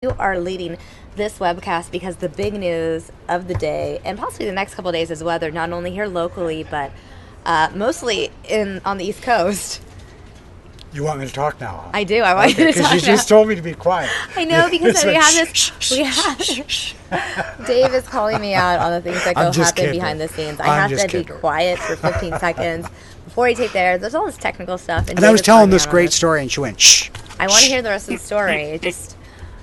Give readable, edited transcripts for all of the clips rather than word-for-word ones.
You are leading this webcast because the big news of the day, and possibly the next couple of days, is weather, not only here locally, but mostly on the East Coast. You want me to talk now? Huh? I do. I want you to talk now. Because you just told me to be quiet. I know, because we have this. Dave is calling me out on the things that go happen behind the scenes. I have to be quiet for 15 seconds before he takes there. There's all this technical stuff. And I was telling this great story, and she went, shh. I want to hear the rest of the story. Just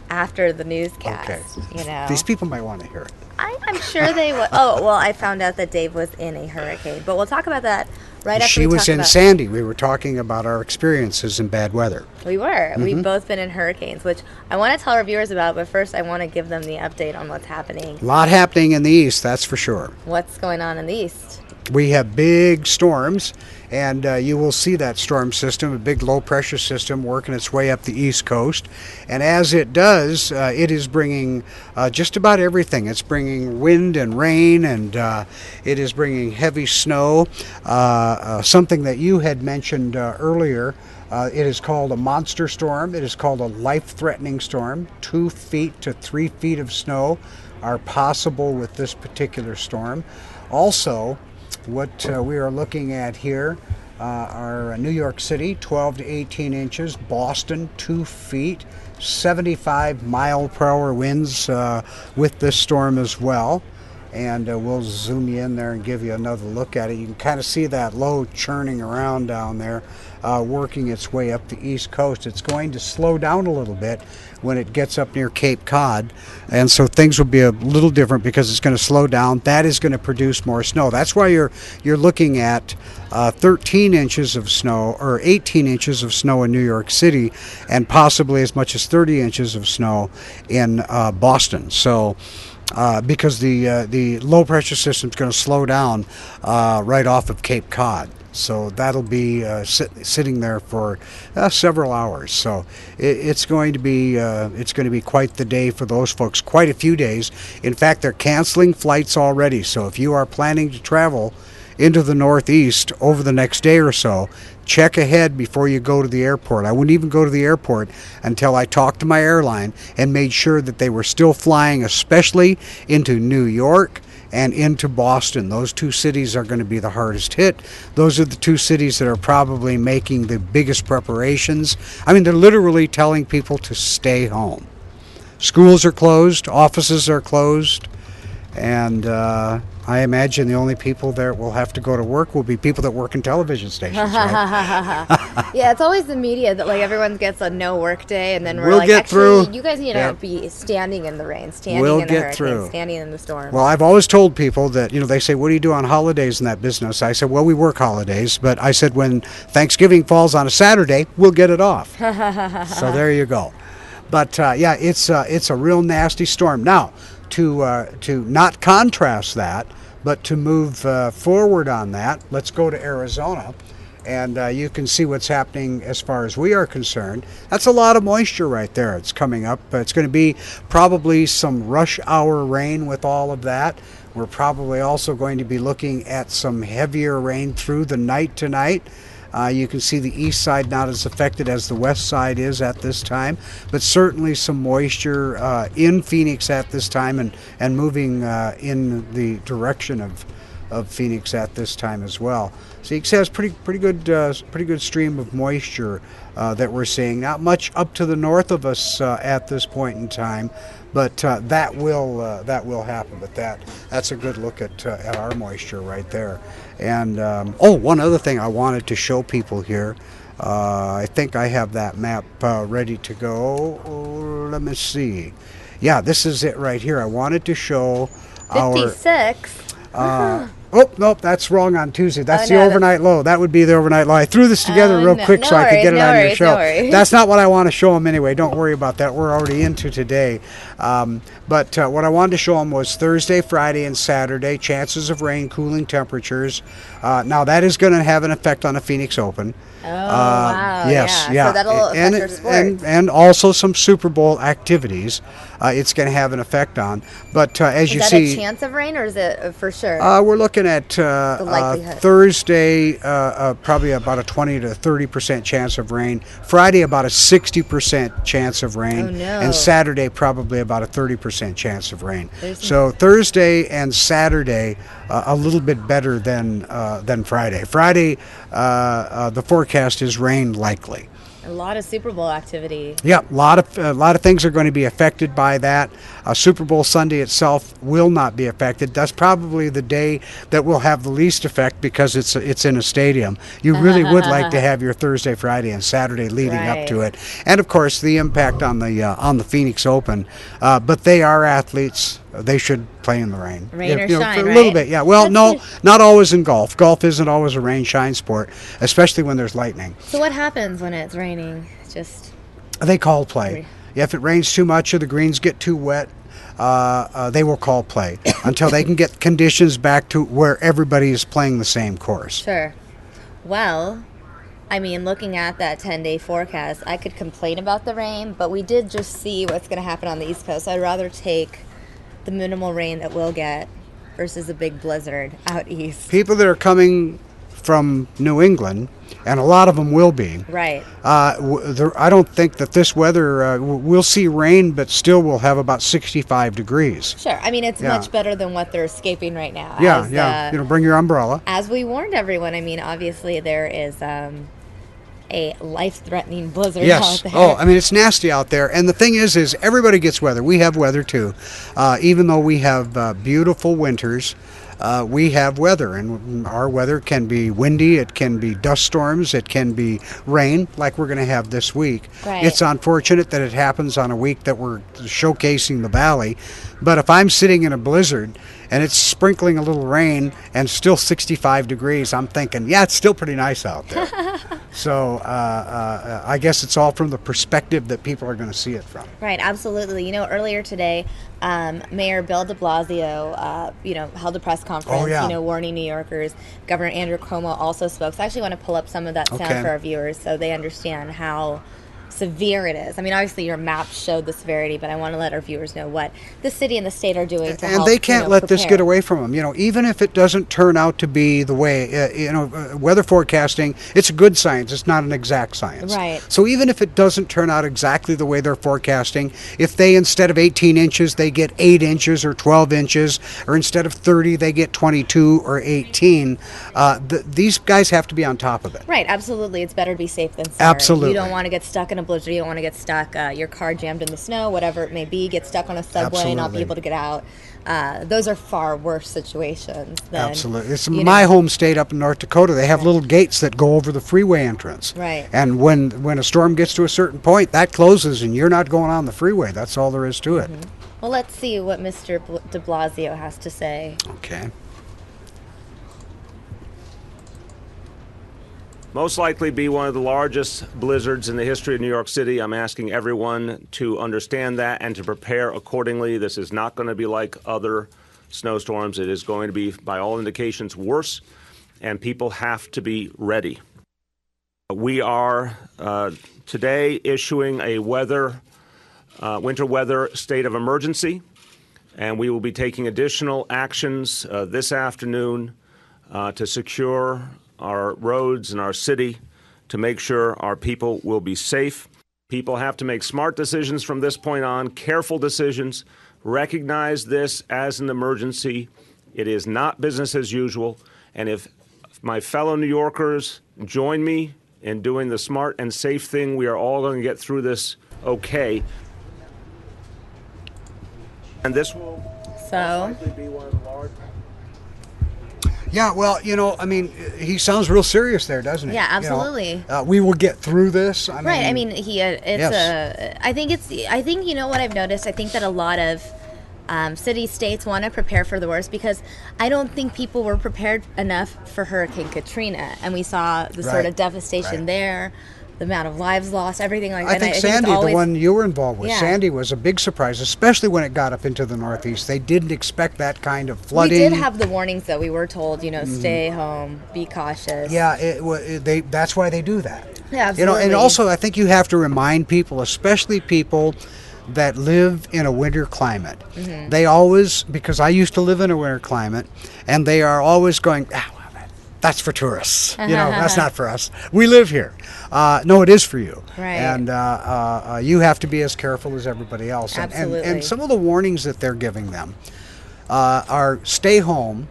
after the newscast, okay. These people might want to hear it. I'm sure they would. Oh, well, I found out that Dave was in a hurricane, but we'll talk about that right after She was in Sandy. We were talking about our experiences in bad weather. We were. Mm-hmm. We've both been in hurricanes, which I want to tell our viewers about, but first I want to give them the update on what's happening. A lot happening in the east, that's for sure. What's going on in the east? We have big storms, and you will see that storm system, a big low-pressure system working its way up the east coast. And as it does, it is bringing just about everything. It's bringing wind and rain, and it is bringing heavy snow, something that you had mentioned earlier. It is called a monster storm. It is called a life-threatening storm. 2 feet to 3 feet of snow are possible with this particular storm. Also, what we are looking at here are New York City, 12 to 18 inches, Boston, 2 feet, 75 mile per hour winds with this storm as well. And we'll zoom you in there and give you another look at it. You can kind of see that low churning around down there, working its way up the east coast. It's going to slow down a little bit when it gets up near Cape Cod, and so things will be a little different because it's going to slow down. That is going to produce more snow. That's why you're looking at 13 inches of snow or 18 inches of snow in New York City, and possibly as much as 30 inches of snow in Boston. So because the low pressure system is going to slow down right off of Cape Cod. So that'll be sitting there for several hours. So it's going to be quite the day for those folks. Quite a few days. In fact, they're canceling flights already. So if you are planning to travel into the Northeast over the next day or so, check ahead before you go to the airport. I wouldn't even go to the airport until I talked to my airline and made sure that they were still flying, especially into New York and into Boston. Those two cities are going to be the hardest hit. Those are the two cities that are probably making the biggest preparations. I mean, they're literally telling people to stay home. Schools are closed, offices are closed, and I imagine the only people that will have to go to work will be people that work in television stations, right? Yeah, it's always the media that everyone gets a no work day, and then we'll get through. You guys need to be standing in the rain, standing in the hurricane, standing in the storm. Well, I've always told people that, they say, what do you do on holidays in that business? I said, well, we work holidays, but I said when Thanksgiving falls on a Saturday, we'll get it off. So there you go. But it's a real nasty storm. Now, to not contrast that, but to move forward on that, let's go to Arizona, and you can see what's happening as far as we are concerned. That's a lot of moisture right there. It's coming up. It's going to be probably some rush hour rain with all of that. We're probably also going to be looking at some heavier rain through the night tonight. You can see the east side not as affected as the west side is at this time, but certainly some moisture in Phoenix at this time and moving in the direction of Phoenix at this time as well. So you can see it's pretty good stream of moisture that we're seeing. Not much up to the north of us at this point in time, but that will happen. But that's a good look at our moisture right there. And one other thing I wanted to show people here. I think I have that map ready to go. Let me see. Yeah, this is it right here. I wanted to show 56. Nope, that's wrong on Tuesday. That's the overnight low. That would be the overnight low. I threw this together real quick so I could get it on your show. That's not what I want to show them anyway. Don't worry about that. We're already into today. But what I wanted to show them was Thursday, Friday, and Saturday, chances of rain, cooling temperatures. Now, that is going to have an effect on the Phoenix Open. Oh, wow. Yes, yeah. So that'll affect our sports. And also some Super Bowl activities it's going to have an effect on. But as you see... Is that a chance of rain, or is it for sure? We're looking looking at Thursday, probably about a 20 to 30% chance of rain. Friday, about a 60% chance of rain. Oh, no. And Saturday, probably about a 30% chance of rain. So Thursday and Saturday, a little bit better than Friday. Friday, the forecast is rain likely. A lot of Super Bowl activity. Yeah, a lot of things are going to be affected by that. Super Bowl Sunday itself will not be affected. That's probably the day that will have the least effect because it's in a stadium. You really would like to have your Thursday, Friday, and Saturday leading up to it, and of course the impact on the Phoenix Open. But they are athletes. They should play in the rain. Rain or shine, a right? little bit, yeah. Well, no, not always in golf. Golf isn't always a rain-shine sport, especially when there's lightning. So what happens when it's raining? Just they call play. If it rains too much or the greens get too wet, they will call play until they can get conditions back to where everybody is playing the same course. Sure. Well, I mean, looking at that 10-day forecast, I could complain about the rain, but we did just see what's going to happen on the East Coast. I'd rather take the minimal rain that we'll get versus a big blizzard out east. People that are coming from New England, and a lot of them will be. Right. I don't think that this weather, we'll see rain, but still we'll have about 65 degrees. Sure. I mean, it's much better than what they're escaping right now. Yeah. Bring your umbrella. As we warned everyone, I mean, obviously there is a life-threatening blizzard out there. Oh, I mean, it's nasty out there. And the thing is everybody gets weather. We have weather too. Even though we have beautiful winters, we have weather, and our weather can be windy, it can be dust storms, it can be rain like we're going to have this week. Right. It's unfortunate that it happens on a week that we're showcasing the valley, but if I'm sitting in a blizzard and it's sprinkling a little rain and still 65 degrees, I'm thinking, yeah, it's still pretty nice out there. So I guess it's all from the perspective that people are going to see it from. Right, absolutely. You know, earlier today, Mayor Bill de Blasio, held a press conference, warning New Yorkers. Governor Andrew Cuomo also spoke. So I actually want to pull up some of that sound for our viewers so they understand how severe it is. I mean, obviously your map showed the severity, but I want to let our viewers know what the city and the state are doing to help. And they can't let this get away from them. You know, even if it doesn't turn out to be the way, weather forecasting, it's a good science. It's not an exact science. Right. So even if it doesn't turn out exactly the way they're forecasting, if they, instead of 18 inches, they get 8 inches or 12 inches, or instead of 30, they get 22 or 18, these guys have to be on top of it. Right, absolutely. It's better to be safe than sorry. Absolutely. You don't want to get stuck in a blizzard. You don't want to get stuck, your car jammed in the snow, whatever it may be, get stuck on a subway and not be able to get out. Those are far worse situations than... Absolutely. It's my home state up in North Dakota. They have little gates that go over the freeway entrance. Right. And when a storm gets to a certain point, that closes and you're not going on the freeway. That's all there is to it. Mm-hmm. Well, let's see what Mr. de Blasio has to say. Okay. Most likely be one of the largest blizzards in the history of New York City. I'm asking everyone to understand that and to prepare accordingly. This is not going to be like other snowstorms. It is going to be, by all indications, worse, and people have to be ready. We are today issuing a winter weather state of emergency, and we will be taking additional actions this afternoon to secure our roads and our city, to make sure our people will be safe. People have to make smart decisions from this point on, careful decisions, recognize this as an emergency. It is not business as usual. And if my fellow New Yorkers join me in doing the smart and safe thing, we are all going to get through this okay. And this will likely be one of the large... Yeah, well, I mean, he sounds real serious there, doesn't he? Yeah, absolutely. We will get through this. I mean, I think you know what I've noticed? I think that a lot of city states want to prepare for the worst because I don't think people were prepared enough for Hurricane Katrina. And we saw the sort of devastation there, the amount of lives lost, everything like that. I think Sandy, the one you were involved with, Sandy was a big surprise, especially when it got up into the Northeast. They didn't expect that kind of flooding. We did have the warnings, though. We were told, stay home, be cautious. Yeah, that's why they do that. Yeah, absolutely. And also I think you have to remind people, especially people that live in a winter climate, they always, because I used to live in a winter climate, and they are always going, that's for tourists. That's not for us. We live here. No, it is for you. Right. And you have to be as careful as everybody else. Absolutely. And some of the warnings that they're giving them are stay home,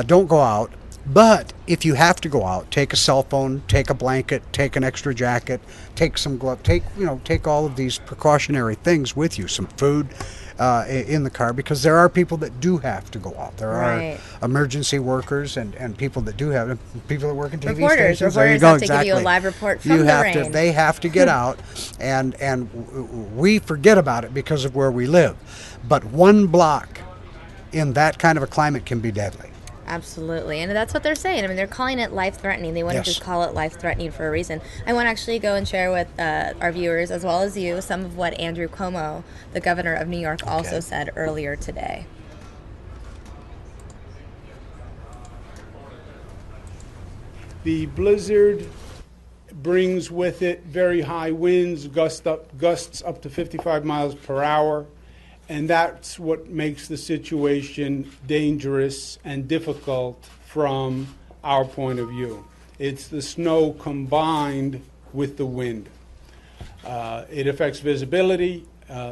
don't go out. But if you have to go out, take a cell phone, take a blanket, take an extra jacket, take some gloves, take all of these precautionary things with you, some food in the car, because there are people that do have to go out. There are emergency workers and people that do have, people that work in TV stations. Reporters have to give you a live report from the rain. They have to get out, and we forget about it because of where we live. But one block in that kind of a climate can be deadly. Absolutely, and that's what they're saying. I mean, they're calling it life-threatening. They wouldn't just call it life-threatening for a reason. I want to actually go and share with our viewers, as well as you, some of what Andrew Cuomo, the governor of New York, also said earlier today. The blizzard brings with it very high winds, gusts up to 55 miles per hour. And that's what makes the situation dangerous and difficult from our point of view. It's the snow combined with the wind. It affects visibility,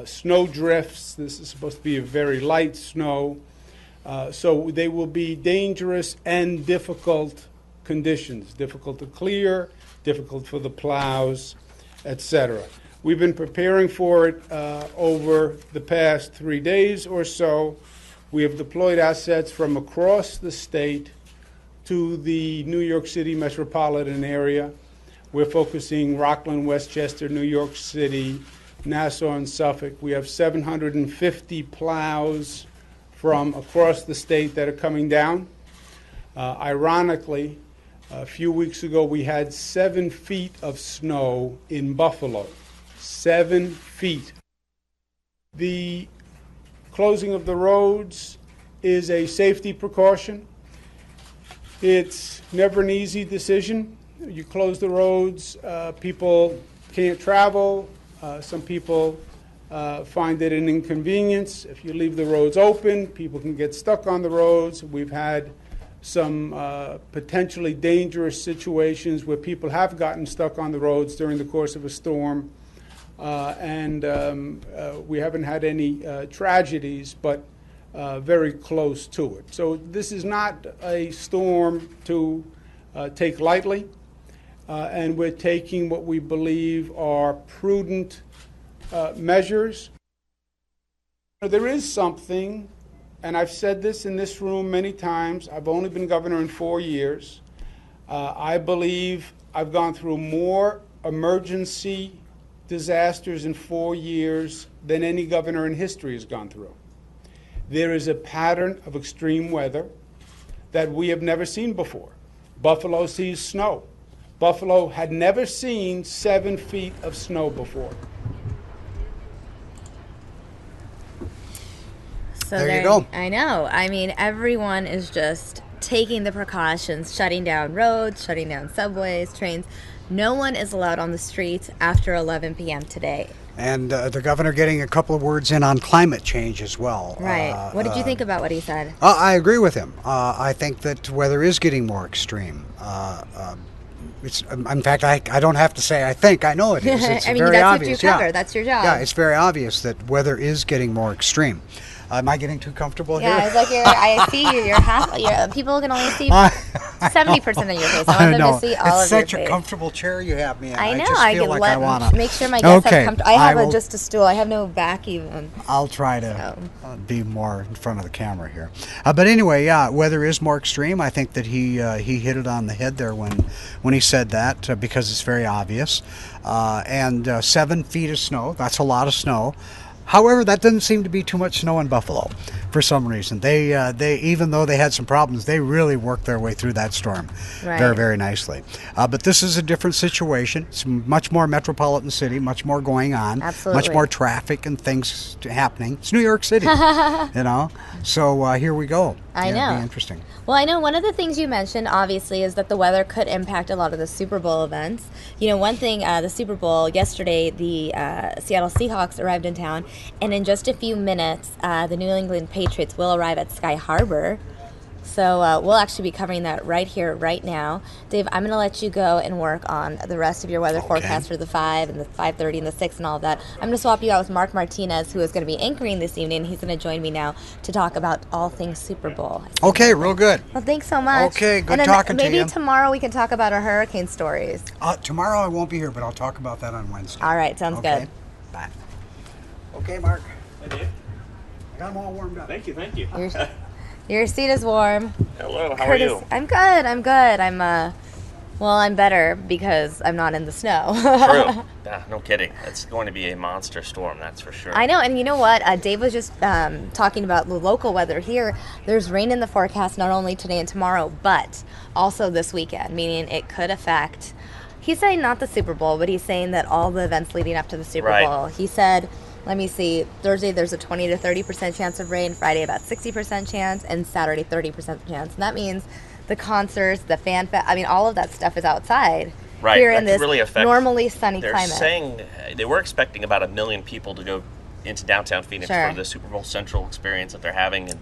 snow drifts. This is supposed to be a very light snow. So they will be dangerous and difficult conditions, difficult to clear, difficult for the plows, etc. We've been preparing for it over the past 3 days or so. We have deployed assets from across the state to the New York City metropolitan area. We're focusing Rockland, Westchester, New York City, Nassau, and Suffolk. We have 750 plows from across the state that are coming down. Ironically, a few weeks ago, we had 7 feet of snow in Buffalo. 7 feet. The closing of the roads is a safety precaution. It's never an easy decision. You close the roads, people can't travel. Some people find it an inconvenience. If you leave the roads open, people can get stuck on the roads. We've had some potentially dangerous situations where people have gotten stuck on the roads during the course of a storm. And we haven't had any tragedies, but very close to it. So this is not a storm to take lightly, and we're taking what we believe are prudent measures. There is something, and I've said this in this room many times. I've only been governor in 4 years. I believe I've gone through more emergency disasters in 4 years than any governor in history has gone through. There is a pattern of extreme weather that we have never seen before. Buffalo sees snow. Buffalo had never seen 7 feet of snow before. So there you go. I know. I mean, everyone is just taking the precautions, shutting down roads, shutting down subways, trains. No one is allowed on the streets after 11 p.m. today. And the governor getting a couple of words in on climate change as well. Right. What did you think about what he said? I agree with him. I think that weather is getting more extreme. It's, in fact, I don't have to say I think. I know it is. It's I mean, very that's obvious. what you cover. That's your job. Yeah, it's very obvious that weather is getting more extreme. Am I getting too comfortable here? Yeah, it's like I see you. You're half. People can only see 70% of your face. I want them to see all of your face. It's such a comfortable chair you have me in. I know. Just feel like I want to make sure my guests have comfortable. I have just a stool. I have no back even. I'll try to be more in front of the camera here. But anyway, yeah, weather is more extreme. I think that he hit it on the head there when he said that because it's very obvious. And 7 feet of snow. That's a lot of snow. However, that doesn't seem to be too much snow in Buffalo. for some reason. They even though they had some problems, they really worked their way through that storm very, very nicely. But this is a different situation. It's much more metropolitan city, much more going on, Absolutely. much more traffic and things happening. It's New York City, So here we go. I know. It'll be interesting. Well, I know one of the things you mentioned, obviously, is that the weather could impact a lot of the Super Bowl events. One thing, the Super Bowl, yesterday, the Seattle Seahawks arrived in town, and in just a few minutes, the New England Patriots will arrive at Sky Harbor. So we'll actually be covering that right here, right now. Dave, I'm going to let you go and work on the rest of your weather forecast for the 5 and the 5:30 and the 6 and all of that. I'm going to swap you out with Mark Martinez, who is going to be anchoring this evening. He's going to join me now to talk about all things Super Bowl. Okay, real good. Well, thanks so much. Okay, good and then talking to you. Maybe tomorrow we can talk about our hurricane stories. Tomorrow I won't be here, but I'll talk about that on Wednesday. All right, sounds good. Bye. Okay, Mark. Hey, Dave. I got them all warmed up. Thank you. Your seat is warm. Hello, how are you? I'm good. I'm better because I'm not in the snow. True. No kidding. It's going to be a monster storm, that's for sure. I know, and you know what? Dave was just talking about the local weather here. There's rain in the forecast not only today and tomorrow, but also this weekend, meaning it could affect. He's saying not the Super Bowl, but he's saying that all the events leading up to the Super Bowl. He said, let me see, Thursday there's a 20 to 30% chance of rain, Friday about 60% chance, and Saturday 30% chance. And that means the concerts, the fan fest, all of that stuff is outside. Right. Here that in this really affect, normally sunny they're climate. They're saying they were expecting about 1 million people to go into downtown Phoenix for the Super Bowl Central experience that they're having, and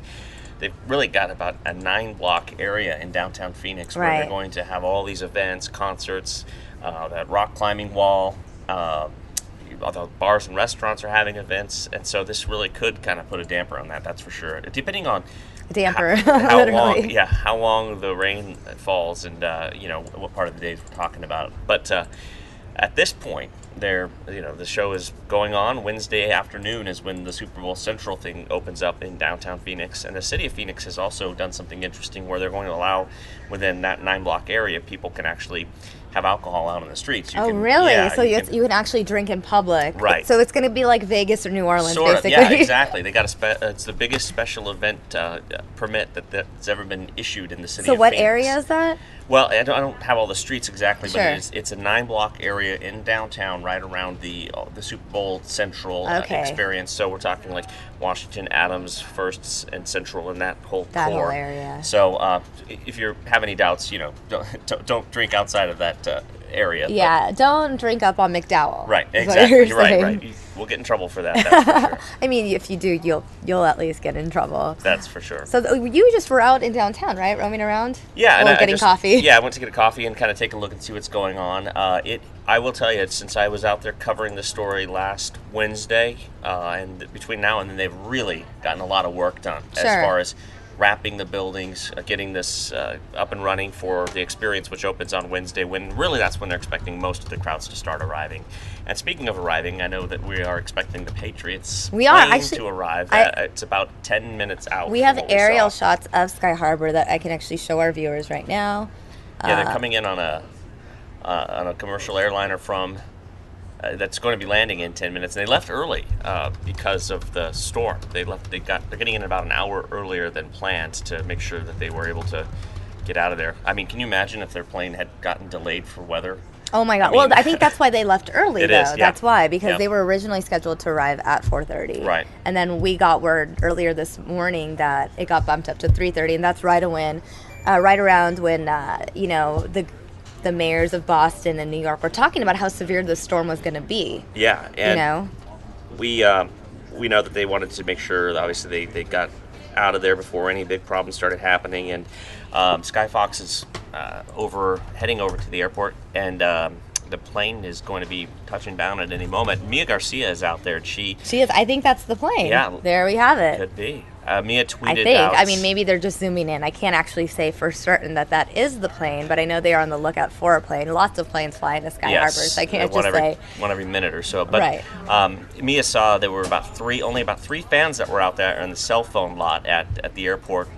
they've really got about a 9-block area in downtown Phoenix where they're going to have all these events, concerts, that rock climbing wall, although bars and restaurants are having events, and so this really could kind of put a damper on that, that's for sure. Depending on how long the rain falls and what part of the days we're talking about. But at this point, the show is going on. Wednesday afternoon is when the Super Bowl Central thing opens up in downtown Phoenix, and the city of Phoenix has also done something interesting where they're going to allow within that 9-block area people can actually have alcohol out on the streets. Really? Yeah, so you can actually drink in public. Right. So it's going to be like Vegas or New Orleans, basically. Yeah, exactly. They got it's the biggest special event permit that's ever been issued in the city of Phoenix. So what area is that? Well, I don't have all the streets exactly, but it's a 9-block area in downtown right around the Super Bowl Central experience. So we're talking like Washington, Adams, First, and Central, and that whole core area. So if you have any doubts, don't drink outside of that area. Yeah, don't drink up on McDowell. Right, exactly. Right. We'll get in trouble for that. That's for sure. If you do, you'll at least get in trouble. That's for sure. So you just were out in downtown, right, roaming around? Yeah, and getting coffee. Yeah, I went to get a coffee and kind of take a look and see what's going on. I will tell you, since I was out there covering the story last Wednesday, and between now and then, they've really gotten a lot of work done as far as wrapping the buildings, getting this up and running for the experience, which opens on Wednesday, when really that's when they're expecting most of the crowds to start arriving. And speaking of arriving, I know that we are expecting the Patriots to arrive. It's about 10 minutes out. We have aerial shots of Sky Harbor that I can actually show our viewers right now. Yeah, they're coming in on a commercial airliner from that's going to be landing in 10 minutes. And they left early because of the storm. They're getting in about an hour earlier than planned to make sure that they were able to get out of there. Can you imagine if their plane had gotten delayed for weather? Oh my God! Well, I think that's why they left early, though. Is, yeah. That's why, because they were originally scheduled to arrive at 4:30. Right. And then we got word earlier this morning that it got bumped up to 3:30, and that's right around when the mayors of Boston and New York were talking about how severe the storm was going to be. Yeah, and we know that they wanted to make sure that obviously they got out of there before any big problems started happening, and Skyfox is heading over to the airport, and the plane is going to be touching down at any moment. Mia Garcia is out there, and she is. I think that's the plane. Yeah, there we have it. Could be. Mia tweeted I out. think. Maybe they're just zooming in. I can't actually say for certain that is the plane, but I know they are on the lookout for a plane. Lots of planes fly into Sky Harbor, so I can't say. One every minute or so. But Mia saw there were only about three fans that were out there on the cell phone lot at the airport.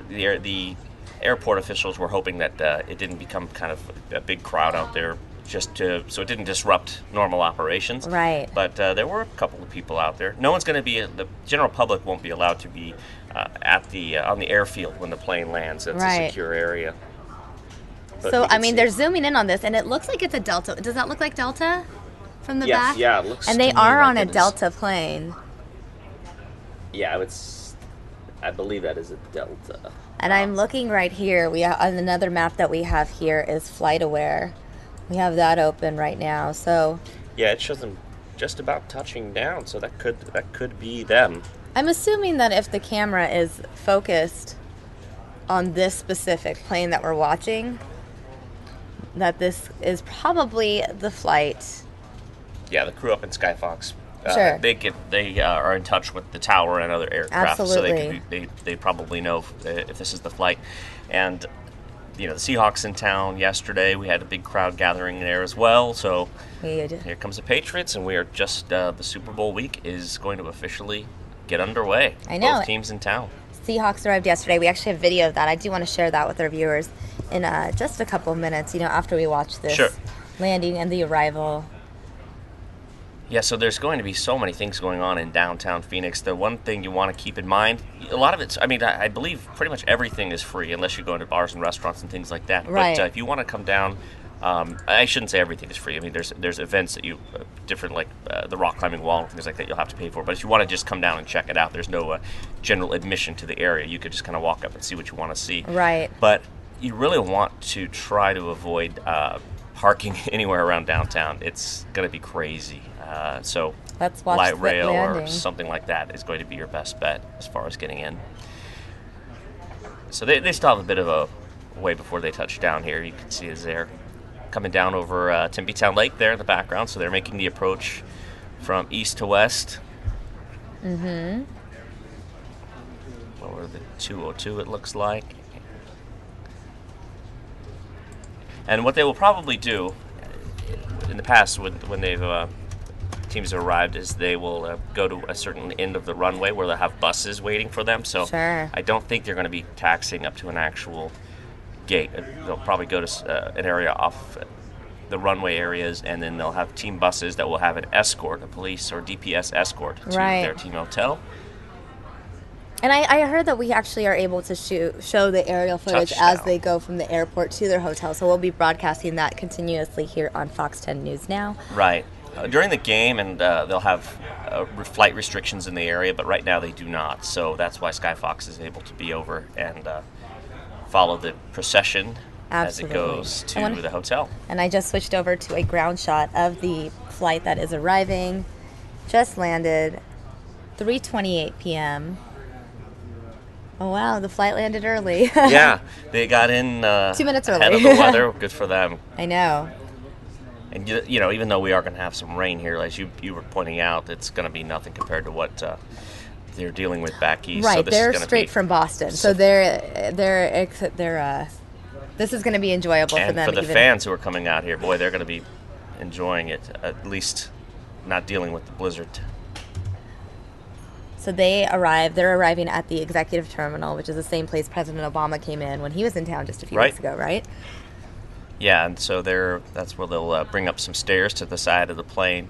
The airport officials were hoping that it didn't become kind of a big crowd out there. so it didn't disrupt normal operations. Right. But there were a couple of people out there. No one's going to be, the general public won't be allowed to be on the airfield when the plane lands. That's a secure area. But so, I mean, they're zooming in on this, and it looks like it's a Delta. Does that look like Delta from the back? Yeah, it looks. And they are on a Delta plane. Yeah, I believe that is a Delta. And I'm looking right here. We have, on another map that we have here is FlightAware. We have that open right now. So yeah, it shows them just about touching down. So that could be them. I'm assuming that if the camera is focused on this specific plane that we're watching, that this is probably the flight. Yeah, the crew up in Skyfox. Sure. They are in touch with the tower and other aircraft, Absolutely. so they probably know if this is the flight. And the Seahawks in town yesterday. We had a big crowd gathering there as well. So here comes the Patriots, and we are just the Super Bowl week is going to officially get underway. I know. Both teams in town. Seahawks arrived yesterday. We actually have video of that. I do want to share that with our viewers in just a couple minutes. After we watch this landing and the arrival. Yeah, so there's going to be so many things going on in downtown Phoenix. The one thing you want to keep in mind, a lot of it's, I believe pretty much everything is free unless you go into bars and restaurants and things like that. Right. But if you want to come down, I shouldn't say everything is free. I mean, there's events that different like the rock climbing wall and things like that you'll have to pay for. But if you want to just come down and check it out, there's no general admission to the area. You could just kind of walk up and see what you want to see. Right. But you really want to try to avoid parking anywhere around downtown. It's going to be crazy. So let's watch light rail landing. or something like that is going to be your best bet as far as getting in. So they still have a bit of a way before they touch down here. You can see as they're coming down over Timpytown Lake there in the background. So they're making the approach from east to west. Mm-hmm. Over the 202 it looks like. And what they will probably do in the past when they've teams have arrived is they will go to a certain end of the runway where they'll have buses waiting for them. So I don't think they're going to be taxiing up to an actual gate. They'll probably go to an area off the runway areas, and then they'll have team buses that will have an escort, a police or DPS escort to their team hotel. And I heard that we actually are able to show the aerial footage as they go from the airport to their hotel. So we'll be broadcasting that continuously here on Fox 10 News Now. Right. During the game, and they'll have flight restrictions in the area, but right now they do not. So that's why Skyfox is able to be over and follow the procession as it goes to the hotel. And I just switched over to a ground shot of the flight that is arriving. Just landed, 3:28 p.m. Oh, wow, the flight landed early. Yeah, they got in 2 minutes early. ahead of the weather. Good for them. I know. And, even though we are going to have some rain here, as you were pointing out, it's going to be nothing compared to what they're dealing with back east. Right, so this they're is straight from Boston. So this is going to be enjoyable for them. And for the fans who are coming out here, boy, they're going to be enjoying it, at least not dealing with the blizzard. So they're arriving at the executive terminal, which is the same place President Obama came in when he was in town just a few weeks ago, right? Yeah, and so that's where they'll bring up some stairs to the side of the plane,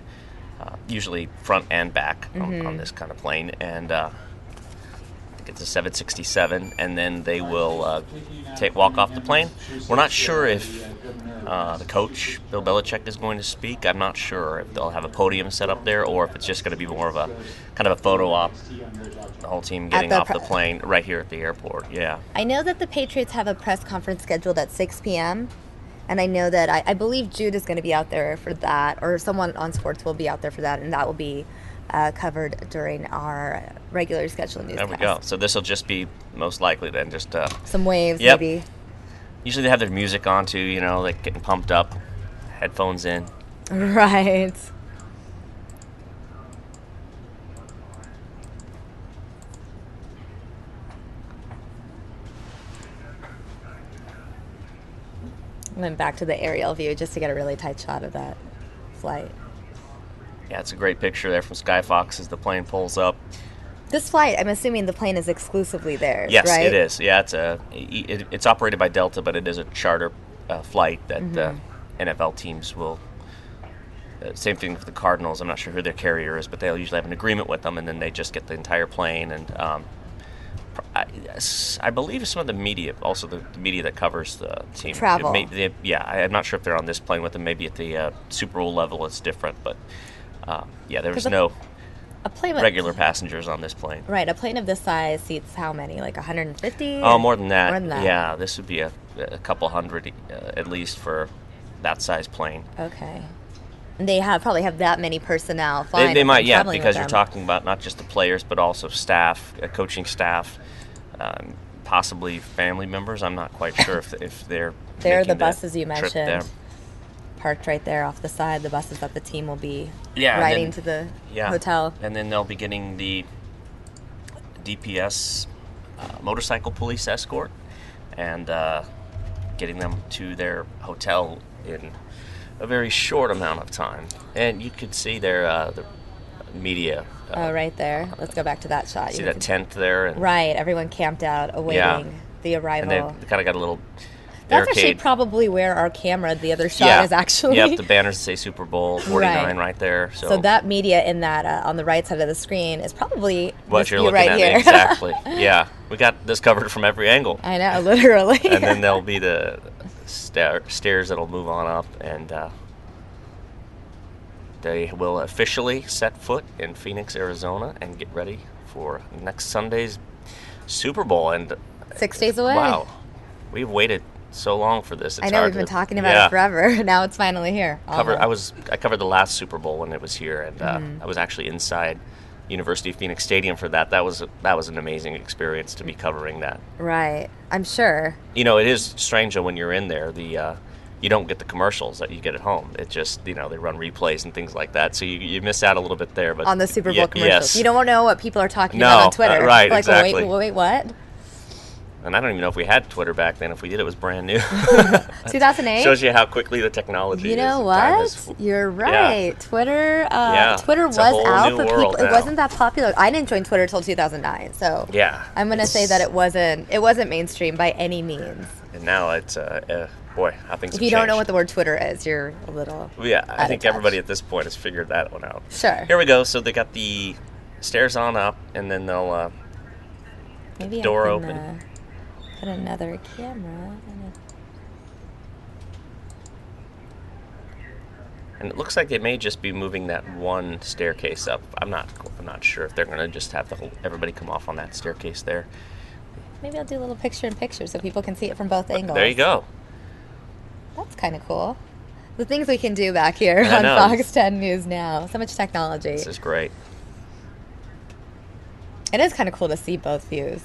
usually front and back on this kind of plane. And I think it's a 767, and then they will walk off the plane. We're not sure if the coach, Bill Belichick, is going to speak. I'm not sure if they'll have a podium set up there or if it's just going to be more of a kind of a photo op, the whole team getting off the plane right here at the airport. Yeah. I know that the Patriots have a press conference scheduled at 6 p.m., and I know that I believe Jude is going to be out there for that, or someone on sports will be out there for that, and that will be covered during our regular scheduled newscast. There we go. So this will just be most likely then just some waves, maybe. Usually they have their music on too, like getting pumped up, headphones in. Right. Went back to the aerial view just to get a really tight shot of that flight. Yeah, it's a great picture there from Skyfox as the plane pulls up. This flight, I'm assuming the plane is exclusively theirs, yes, right? It is. Yeah, it's operated by Delta, but it is a charter flight that NFL teams will. Same thing with the Cardinals. I'm not sure who their carrier is, but they'll usually have an agreement with them, and then they just get the entire plane. And I believe some of the media, also the media that covers the team. Travel. I'm not sure if they're on this plane with them. Maybe at the Super Bowl level it's different, but there was no regular passengers on this plane. Right, a plane of this size seats how many? Like 150? Oh, more than that. More than that. Yeah, this would be a couple hundred at least for that size plane. Okay. And they probably have that many personnel flying. They might, yeah, because you're talking about not just the players, but also staff, coaching staff, possibly family members. I'm not quite sure if they're the buses you mentioned, parked right there off the side. The buses that the team will be riding to the hotel. And then they'll be getting the DPS motorcycle police escort and getting them to their hotel in a very short amount of time. And you could see their the media. Right there. Let's go back to that shot. See that tent there? And right. Everyone camped out awaiting the arrival. And they kind of got a little That's barricade. actually probably where our camera, the other shot, is actually. Yep, the banners say Super Bowl 49 right there. So that media in that on the right side of the screen is probably what you're looking right at. here. Exactly. Yeah, we got this covered from every angle. I know, literally. And then there'll be the stairs that'll move on up, and they will officially set foot in Phoenix, Arizona, and get ready for next Sunday's Super Bowl. And 6 days away. Wow, we've waited so long for this. I know, we've been talking about it forever. Now it's finally here. I covered the last Super Bowl when it was here, and I was actually inside University of Phoenix Stadium for that. That was an amazing experience to be covering that. Right, I'm sure. You know, it is strange though when you're in there. You don't get the commercials that you get at home. It just, they run replays and things like that, so you miss out a little bit there. But on the Super Bowl commercials, yes. You don't know what people are talking about on Twitter. Right, like, exactly. Wait, what? And I don't even know if we had Twitter back then. If we did, it was brand new. 2008? Shows you how quickly the technology is. You know what? You're right. Yeah. Twitter was out, but it now. wasn't that popular. I didn't join Twitter until 2009, so I'm going to say that it wasn't mainstream by any means. And now it's, boy, how things have If you don't changed. know what the word Twitter is, you're a little I think everybody at this point has figured that one out. Sure. Here we go. So they got the stairs on up, and then they'll maybe the door I can, open. Put another camera. And it looks like they may just be moving that one staircase up. I'm not sure if they're going to just have everybody come off on that staircase there. Maybe I'll do a little picture-in-picture so people can see it from both angles. There you go. That's kind of cool. The things we can do back here on Fox 10 News now. So much technology. This is great. It is kind of cool to see both views.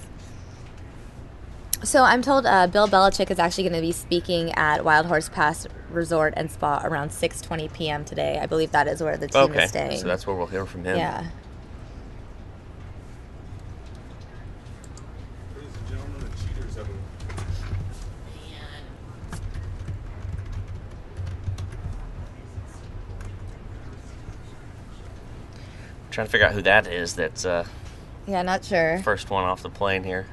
So I'm told Bill Belichick is actually going to be speaking at Wild Horse Pass Resort and Spa around 6:20 p.m. today. I believe that is where the team is staying. So that's where we'll hear from him. Yeah. Ladies and gentlemen, the cheaters have Trying to figure out who that is. That's Yeah, not sure. first one off the plane here.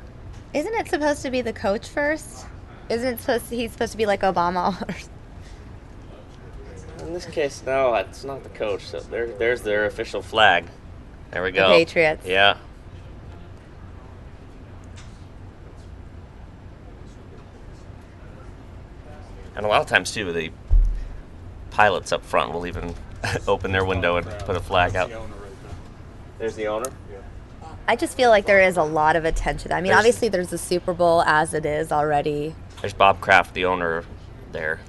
Isn't it supposed to be the coach first? He's supposed to be like Obama? In this case, no, it's not the coach. So there's their official flag. There we go. The Patriots. Yeah. And a lot of times too, the pilots up front will even open their window and put a flag out. There's the owner. I just feel like there is a lot of attention. I mean, obviously there's the Super Bowl as it is already. There's Bob Kraft, the owner there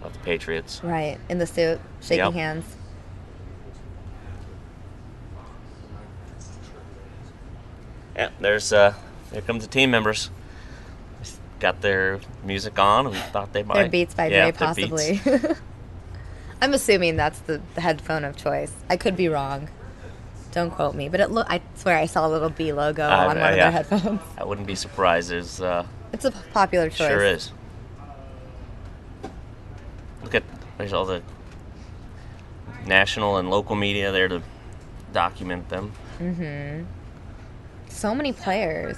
of the Patriots. Right, in the suit, shaking hands. Yeah, here comes the team members. Got their music on and thought they might. Their Beats by Dre, their possibly. Beats. I'm assuming that's the headphone of choice. I could be wrong. Don't quote me, but I swear I saw a little B logo on one of their headphones. I wouldn't be surprised. It's a popular choice. Sure is. There's all the national and local media there to document them. Mm-hmm. So many players.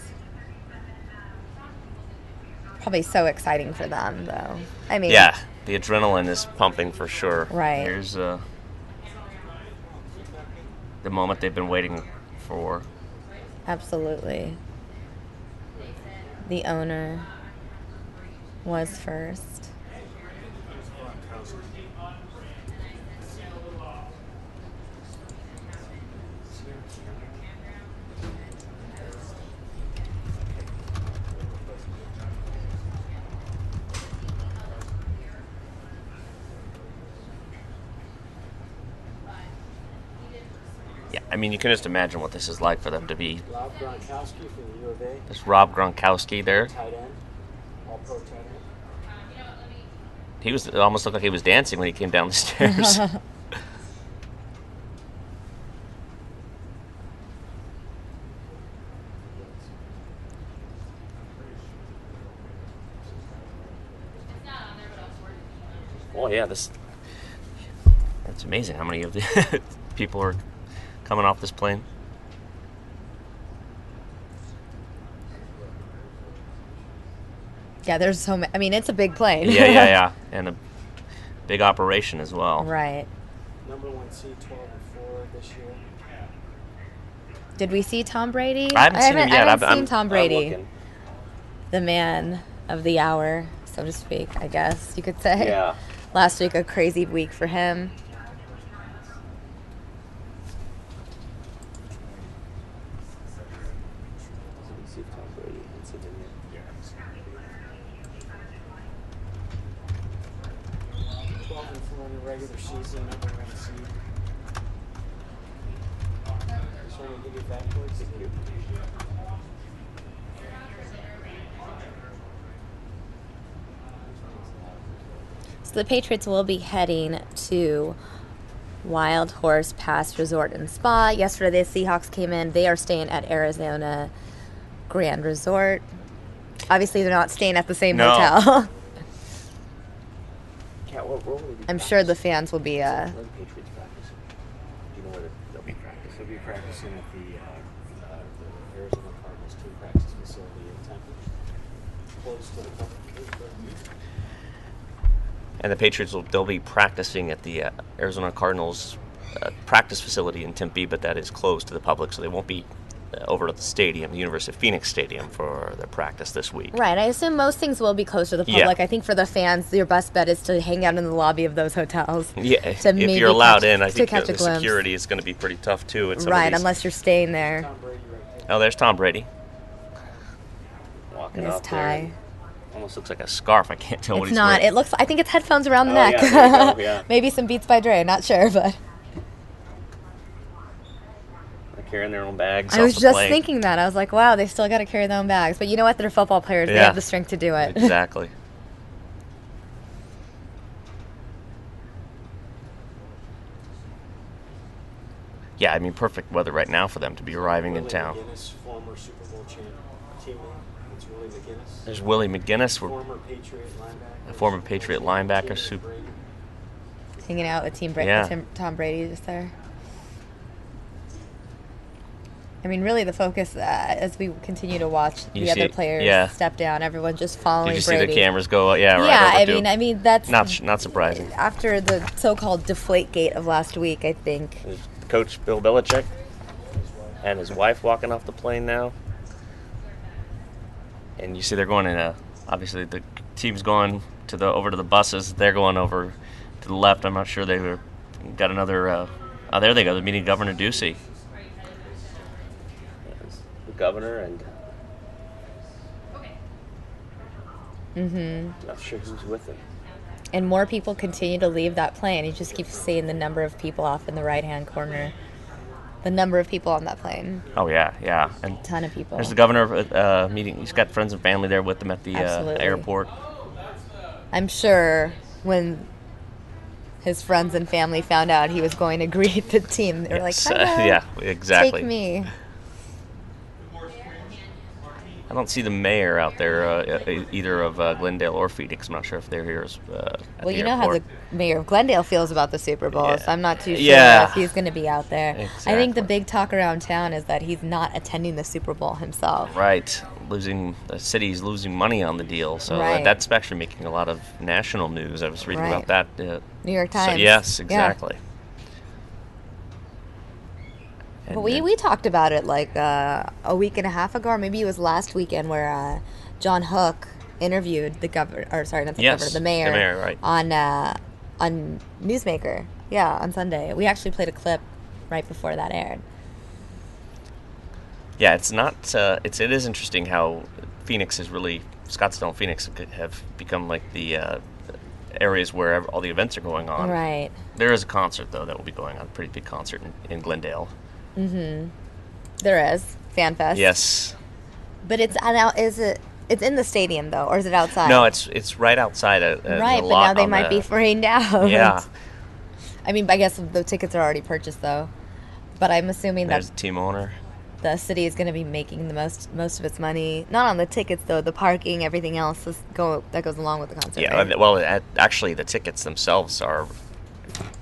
Probably so exciting for them, though. I mean, the adrenaline is pumping for sure. Right. Here's the moment they've been waiting for. Absolutely. The owner was first. Yeah, I mean, you can just imagine what this is like for them to be. Rob Gronkowski from the U of A. There's Rob Gronkowski there. Tight end. All pro tight end. It almost looked like he was dancing when he came down the stairs. Oh yeah, it's amazing how many of the people are coming off this plane. Yeah, there's so many. I mean, it's a big plane. Yeah. And a big operation as well. Right. Number 1 seed, 12-4 this year. Did we see Tom Brady? I haven't seen him yet. I haven't seen Tom I'm Brady. looking. The man of the hour, so to speak, I guess you could say. Yeah. Last week, a crazy week for him. See if Tom Brady hits it in there. 12-4 in the regular season, number 1 seed. Just want to give you that quick. Thank you. So the Patriots will be heading to Wild Horse Pass Resort and Spa. Yesterday, the Seahawks came in. They are staying at Arizona Grand Resort. Obviously, they're not staying at the same hotel. I'm sure the fans will be. Where the Patriots practice? Do you know where they'll be practicing? They'll be practicing at the Arizona Cardinals team practice facility in Tempe. Close to the public. And the Patriots they'll be practicing at the Arizona Cardinals practice facility in Tempe, but that is closed to the public, so they won't be over at the stadium, the University of Phoenix Stadium, for their practice this week. Right. I assume most things will be closed to the public. Yeah. I think for the fans, your best bet is to hang out in the lobby of those hotels. Yeah, To if maybe you're allowed catch- in, I to think catch a the glimpse. security is going to be pretty tough too. At some Right, of these. unless you're staying there. Tom Brady right there. Oh, there's Tom Brady. Walking In his up tie. there. Almost looks like a scarf. I can't tell what It's he's not. wearing. It looks. I think it's headphones around the Oh, neck. yeah, there you go, yeah. Maybe some Beats by Dre. Not sure, but They're carrying their own bags. I off was the just plane. thinking that. I was like, wow, they still got to carry their own bags. But you know what? They're football players. They Yeah. have the strength to do it. Exactly. Yeah, I mean, perfect weather right now for them to be arriving in town. McGinnis, former Super Bowl champ teammate. It's Willie McGinnis. There's Willie McGinnis, Former Patriot linebacker. a former Patriot linebacker. Teammate Super. Brady. Hanging out with Yeah. Tom Brady just there. I mean, really, the focus as we continue to watch You the see other it, players yeah. step down, everyone's just following Did you see Brady. the cameras go? Yeah, right. Yeah, over to- I mean that's not surprising. after the so-called Deflategate of last week. I think. There's Coach Bill Belichick and his wife walking off the plane now, and you see they're going in. Obviously, the team's going over to the buses. They're going over to the left. I'm not sure they got another. Oh, there they go. They're meeting Governor Ducey. The governor and. Not sure who's with him. And more people continue to leave that plane. You just keep seeing the number of people off in the right-hand corner. The number of people on that plane. Oh yeah, and Ton of people. there's the governor meeting. He's got friends and family there with him at the Absolutely. airport. I'm sure when his friends and family found out he was going to greet the team, they were Yes, like, "Hello, yeah, exactly. take me." I don't see the mayor out there, either of Glendale or Phoenix. I'm not sure if they're here at well, the you know how airport. the mayor of Glendale feels about the Super Bowl, Yeah. so I'm not too sure Yeah. if he's going to be out there. Exactly. I think the big talk around town is that he's not attending the Super Bowl himself. Right. The city's losing money on the deal, so Right. that's actually making a lot of national news. I was reading Right. about that. New York Times. So, yes, Yeah. exactly. But we talked about it like a week and a half ago, or maybe it was last weekend, where John Hook interviewed the governor, or sorry, not the governor, the mayor, right. on Newsmaker. Yeah, on Sunday. We actually played a clip right before that aired. Yeah, it's not. It is interesting how Scottsdale and Phoenix have become like the areas where all the events are going on. Right. There is a concert though that will be going on, a pretty big concert in Glendale. Mm-hmm. There is Fan Fest. Yes. But it's now it's in the stadium though, or is it outside? No, it's right outside. Right, but now they might be rained out. Yeah. I mean, I guess the tickets are already purchased though. But I'm assuming There's that the team owner. the city is going to be making the most of its money, not on the tickets though, the parking, everything else that goes along with the concert. Yeah, right? well, actually, the tickets themselves are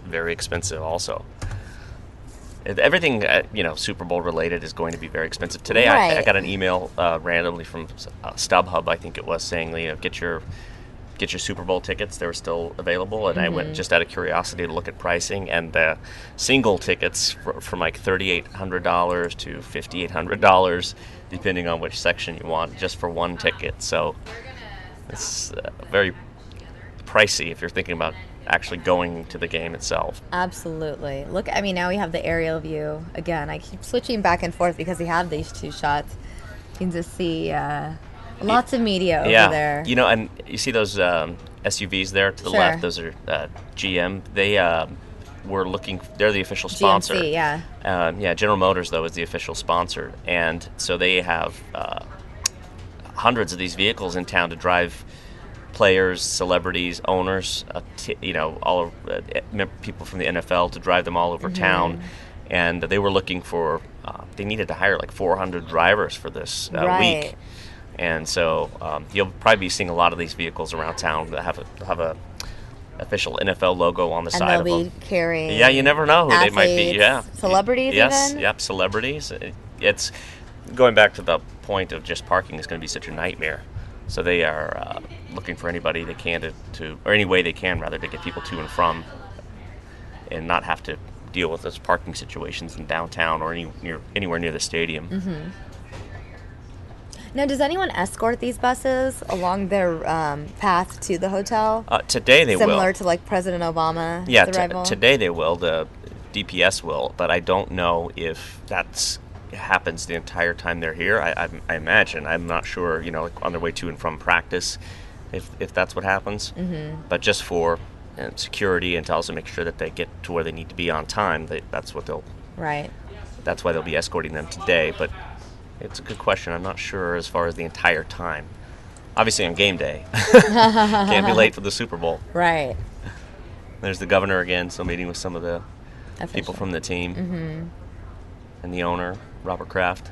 very expensive also. Everything, Super Bowl related is going to be very expensive. Today, I Right. got an email randomly from StubHub, I think it was, saying, get your Super Bowl tickets. They were still available, and I went just out of curiosity to look at pricing, and the single tickets from like $3,800 to $5,800, depending on which section you want, just for one ticket. So it's very pricey if you're thinking about actually going to the game itself. Absolutely. Look, I mean, now we have the aerial view. Again, I keep switching back and forth because we have these two shots. You can just see lots of media over there. And you see those SUVs there to the Sure. left? Those are GM. They were looking. They're the official sponsor. GMC, yeah. General Motors though is the official sponsor, and so they have hundreds of these vehicles in town to drive players, celebrities, owners, all people from the NFL to drive them all over town. And they were looking for. They needed to hire like 400 drivers for this week. And so you'll probably be seeing a lot of these vehicles around town that have a official NFL logo on the And side of they'll them. be carrying. Yeah, you never know who they might be. Yeah, Celebrities. Yes, even? Yep, celebrities. It's going back to the point of just parking is going to be such a nightmare. So they are looking for anybody they can or any way they can rather to get people to and from, and not have to deal with those parking situations in downtown or anywhere near the stadium. Mm-hmm. Now, does anyone escort these buses along their path to the hotel? Today they will. Similar to like President Obama's arrival? Today they will. The DPS will, but I don't know if that happens the entire time they're here. I imagine. I'm not sure. Like on their way to and from practice, if that's what happens. Mm-hmm. But just for security and to also make sure that they get to where they need to be on time, that's what they'll. Right. That's why they'll be escorting them today, but. It's a good question. I'm not sure as far as the entire time. Obviously on game day. Can't be late for the Super Bowl. Right. There's the governor again, so meeting with some of the people from the team. Mm-hmm. And the owner, Robert Kraft.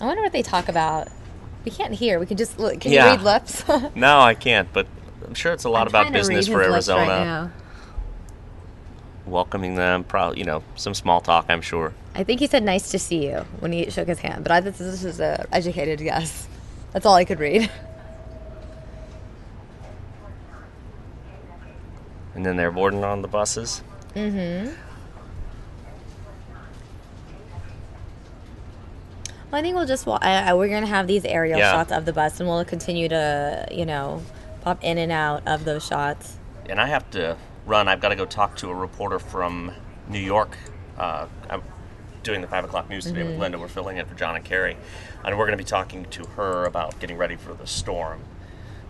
I wonder what they talk about. We can't hear. We can just look. Can you read lips? No, I can't, but I'm sure it's a lot about business for Arizona. Right now. Welcoming them, probably, some small talk, I'm sure. I think he said "nice to see you" when he shook his hand, but this is an educated guess. That's all I could read. And then they're boarding on the buses. Mm-hmm. Well, I think we'll just we're going to have these aerial shots of the bus, and we'll continue to pop in and out of those shots. And I have to run. I've got to go talk to a reporter from New York. I'm doing the 5 o'clock news today with Linda. We're filling in for John and Carrie. And we're going to be talking to her about getting ready for the storm,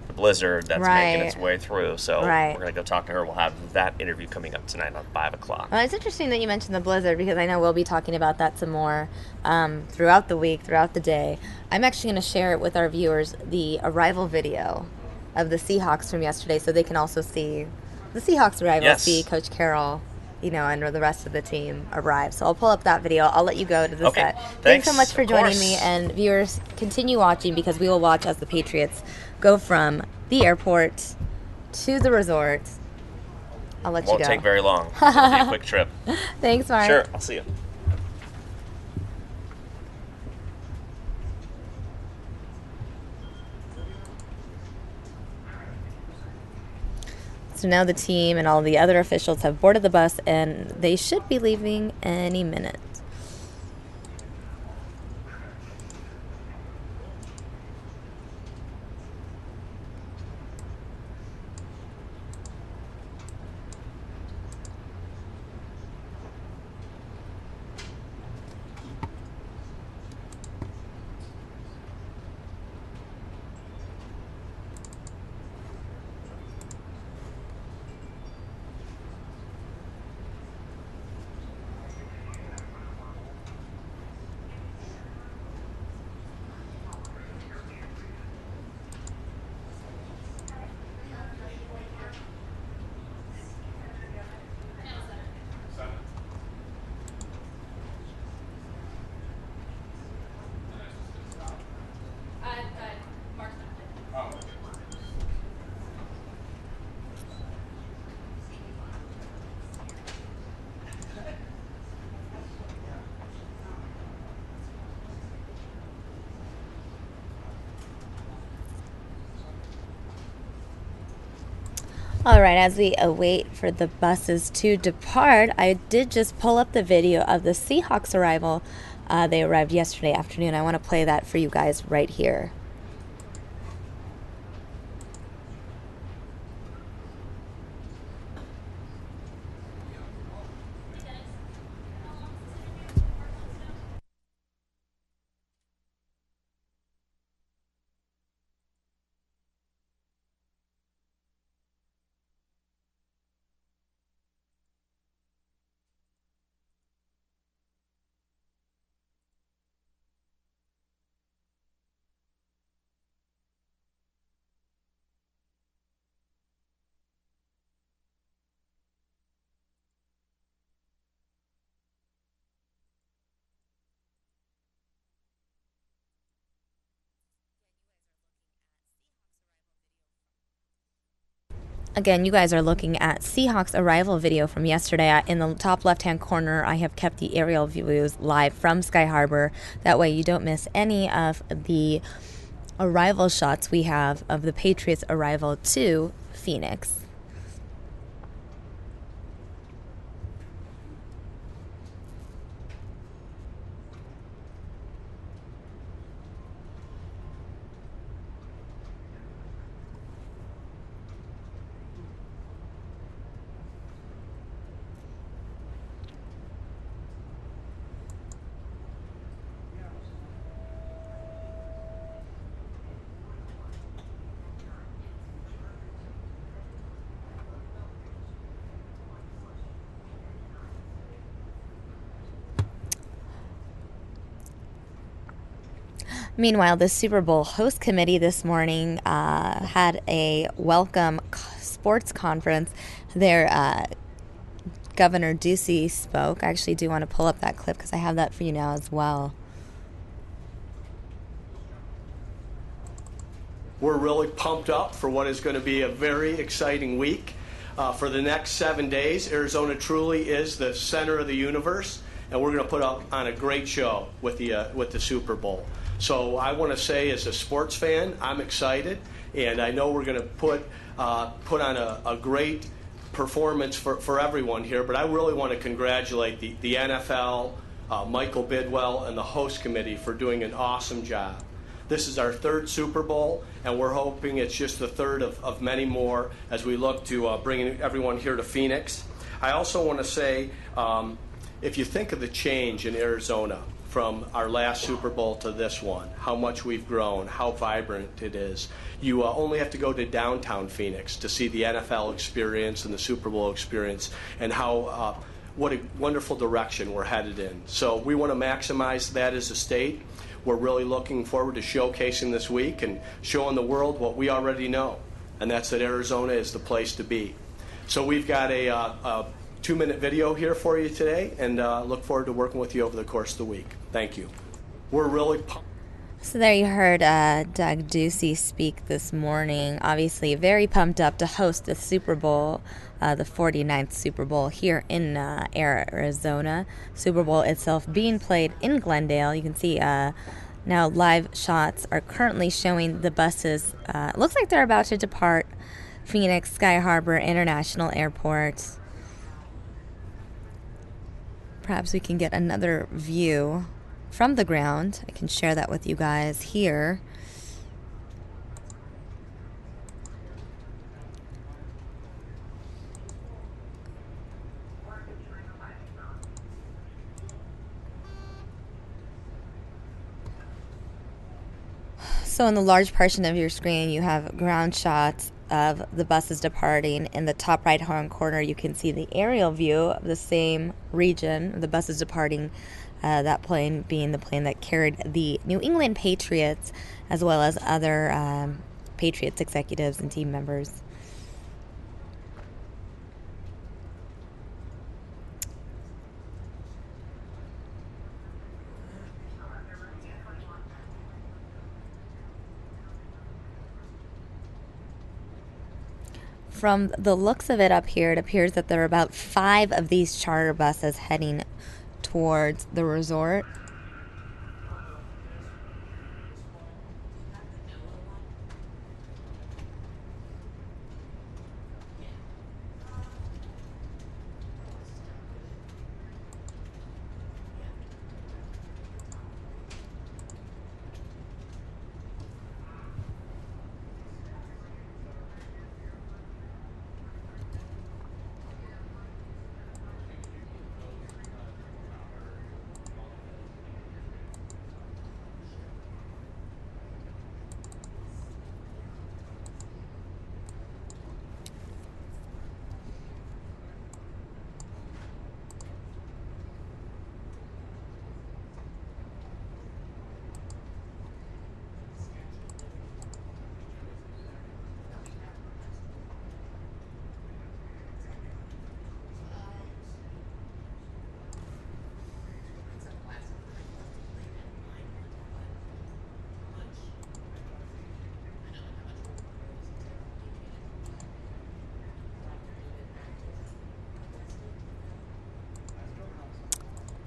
the blizzard that's making its way through. So we're going to go talk to her. We'll have that interview coming up tonight on 5 o'clock. Well, it's interesting that you mentioned the blizzard because I know we'll be talking about that some more throughout the week, throughout the day. I'm actually going to share it with our viewers, the arrival video of the Seahawks from yesterday, so they can also see the Seahawks arrival, see Coach Carroll, and the rest of the team arrive. So I'll pull up that video. I'll let you go to the set. Thanks so much for joining me. And viewers, continue watching because we will watch as the Patriots go from the airport to the resort. I'll let you go. Won't take very long. It'll be a quick trip. Thanks, Mark. Sure, I'll see you. So now the team and all the other officials have boarded the bus, and they should be leaving any minute. All right, as we await for the buses to depart, I did just pull up the video of the Seahawks arrival. They arrived yesterday afternoon. I want to play that for you guys right here. Again, you guys are looking at Seahawks arrival video from yesterday. In the top left-hand corner, I have kept the aerial views live from Sky Harbor. That way you don't miss any of the arrival shots we have of the Patriots' arrival to Phoenix. Meanwhile, the Super Bowl host committee this morning had a welcome sports conference. Their Governor Ducey spoke. I actually do want to pull up that clip because I have that for you now as well. We're really pumped up for what is going to be a very exciting week. For the next 7 days, Arizona truly is the center of the universe, and we're going to put on a great show with the Super Bowl. So I want to say, as a sports fan, I'm excited, and I know we're going to put on a great performance for everyone here. But I really want to congratulate the NFL, Michael Bidwell, and the host committee for doing an awesome job. This is our third Super Bowl, and we're hoping it's just the third of many more as we look to bringing everyone here to Phoenix. I also want to say, if you think of the change in Arizona from our last Super Bowl to this one, how much we've grown, how vibrant it is. You only have to go to downtown Phoenix to see the NFL experience and the Super Bowl experience, and how what a wonderful direction we're headed in. So we want to maximize that as a state. We're really looking forward to showcasing this week and showing the world what we already know, and that's that Arizona is the place to be. So we've got a 2-minute video here for you today, and look forward to working with you over the course of the week. Thank you. We're really pumped. So there you heard Doug Ducey speak this morning. Obviously very pumped up to host the Super Bowl, the 49th Super Bowl here in Arizona. Super Bowl itself being played in Glendale. You can see now live shots are currently showing the buses. It looks like they're about to depart Phoenix Sky Harbor International Airport. Perhaps we can get another view from the ground. I can share that with you guys here. So in the large portion of your screen, you have ground shots of the buses departing. In the top right-hand corner, you can see the aerial view of the same region, the buses departing, that plane being the plane that carried the New England Patriots, as well as other Patriots executives and team members. From the looks of it up here, it appears that there are about 5 of these charter buses heading towards the resort.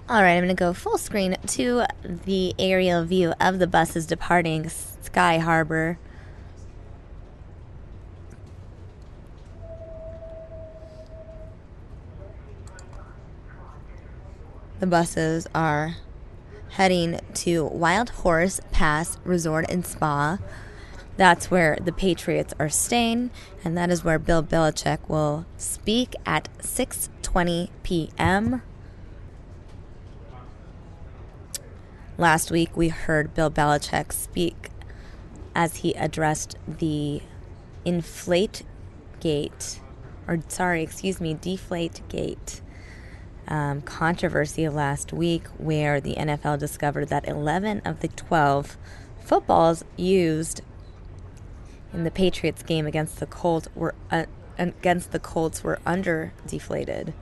All right, I'm going to go full screen to the aerial view of the buses departing Sky Harbor. The buses are heading to Wild Horse Pass Resort and Spa. That's where the Patriots are staying, and that is where Bill Belichick will speak at 6:20 p.m. Last week, we heard Bill Belichick speak as he addressed the Deflategate controversy of last week, where the NFL discovered that 11 of the 12 footballs used in the Patriots game against the Colts were under deflated.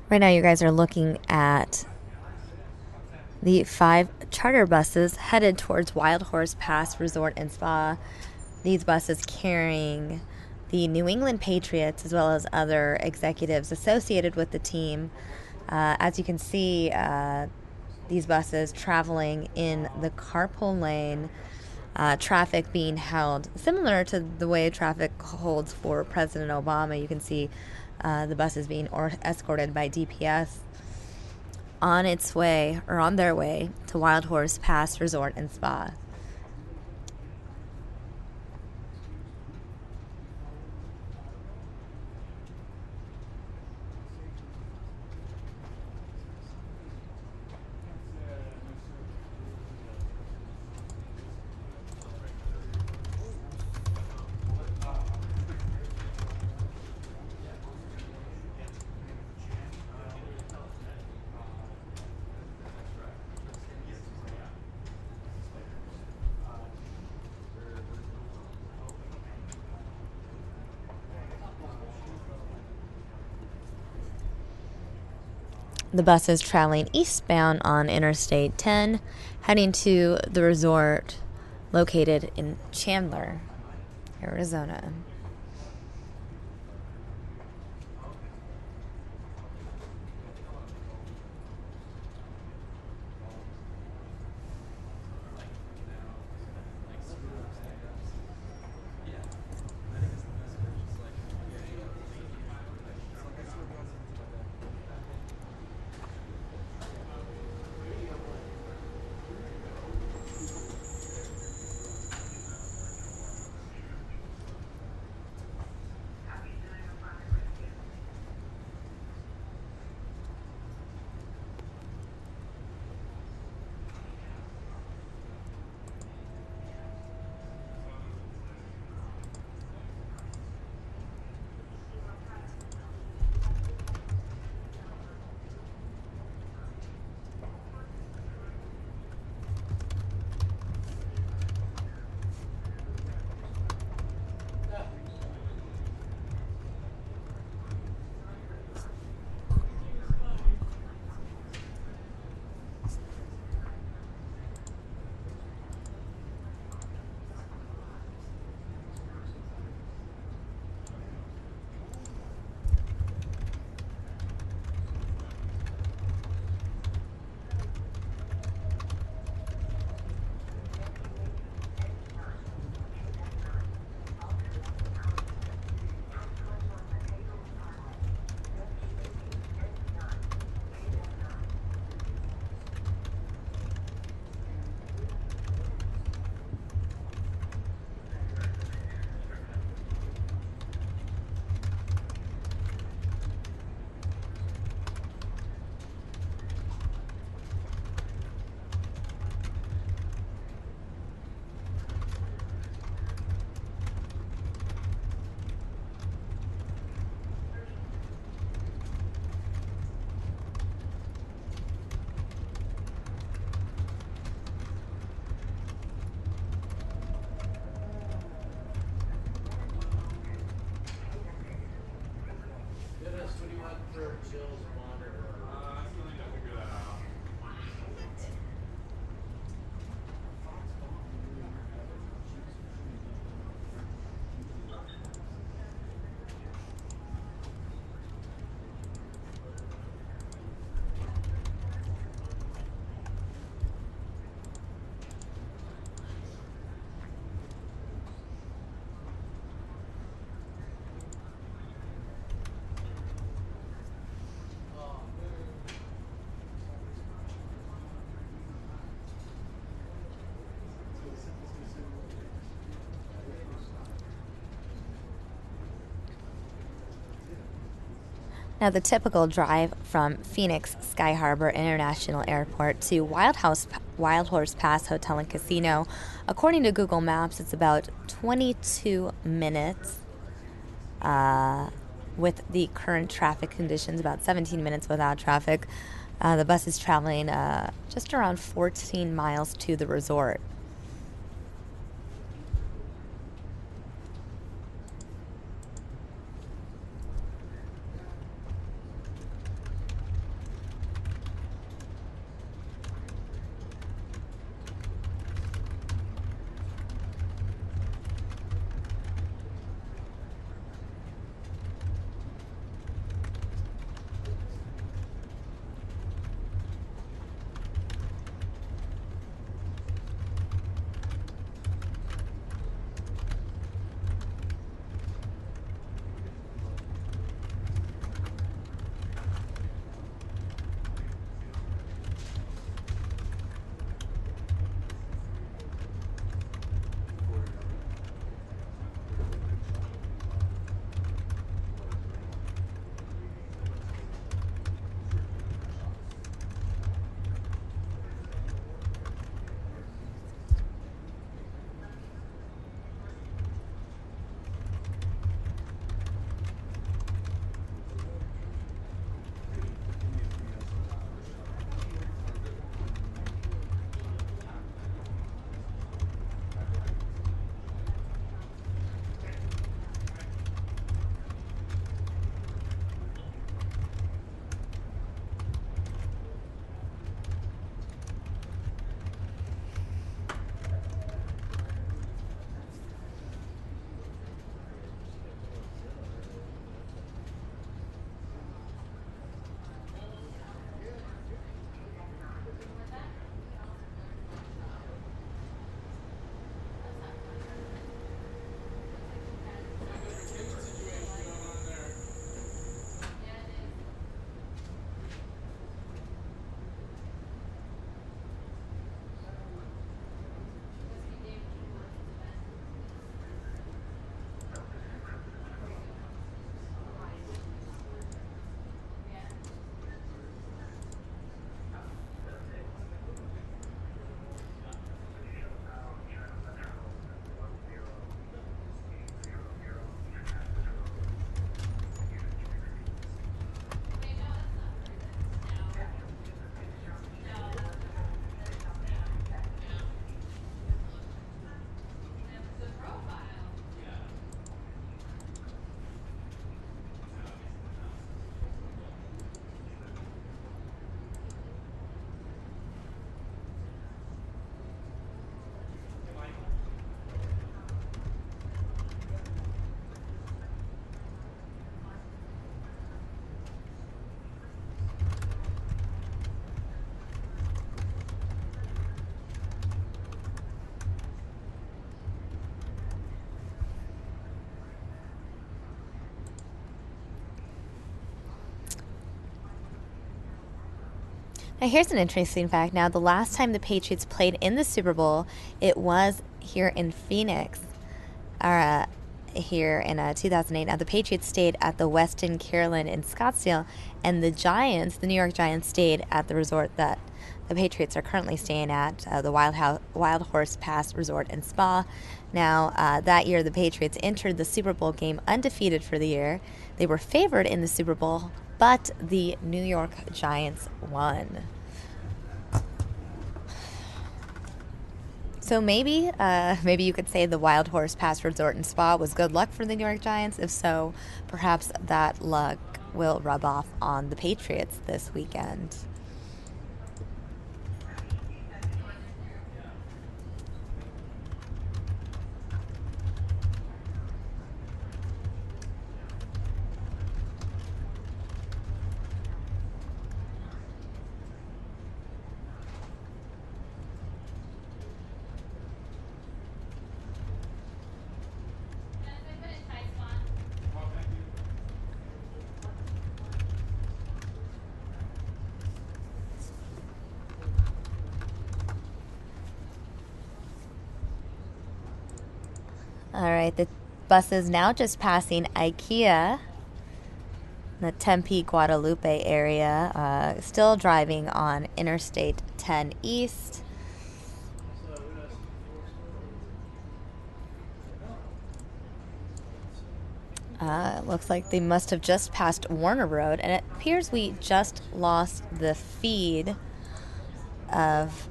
Right now, you guys are looking at the 5 charter buses headed towards Wild Horse Pass Resort and Spa. These buses carrying the New England Patriots as well as other executives associated with the team. As you can see, these buses traveling in the carpool lane, traffic being held similar to the way traffic holds for President Obama. You can see the buses being escorted by DPS on its way, or on their way, to Wild Horse Pass Resort and Spa. The bus is traveling eastbound on Interstate 10, heading to the resort located in Chandler, Arizona. Now, the typical drive from Phoenix Sky Harbor International Airport to Wild Horse Pass Hotel and Casino, according to Google Maps, it's about 22 minutes. With the current traffic conditions, about 17 minutes without traffic. The bus is traveling just around 14 miles to the resort. Now, here's an interesting fact. Now, the last time the Patriots played in the Super Bowl, it was here in Phoenix, here in 2008. Now, the Patriots stayed at the Westin Carolyn in Scottsdale, and the Giants, the New York Giants, stayed at the resort that the Patriots are currently staying at, the Wild Horse Pass Resort and Spa. Now, that year, the Patriots entered the Super Bowl game undefeated for the year. They were favored in the Super Bowl, but the New York Giants won. So maybe you could say the Wild Horse Pass Resort and Spa was good luck for the New York Giants. If so, perhaps that luck will rub off on the Patriots this weekend. All right, the bus is now just passing IKEA. the Tempe, Guadalupe area. Still driving on Interstate 10 East. Looks like they must have just passed Warner Road, and it appears we just lost the feed of.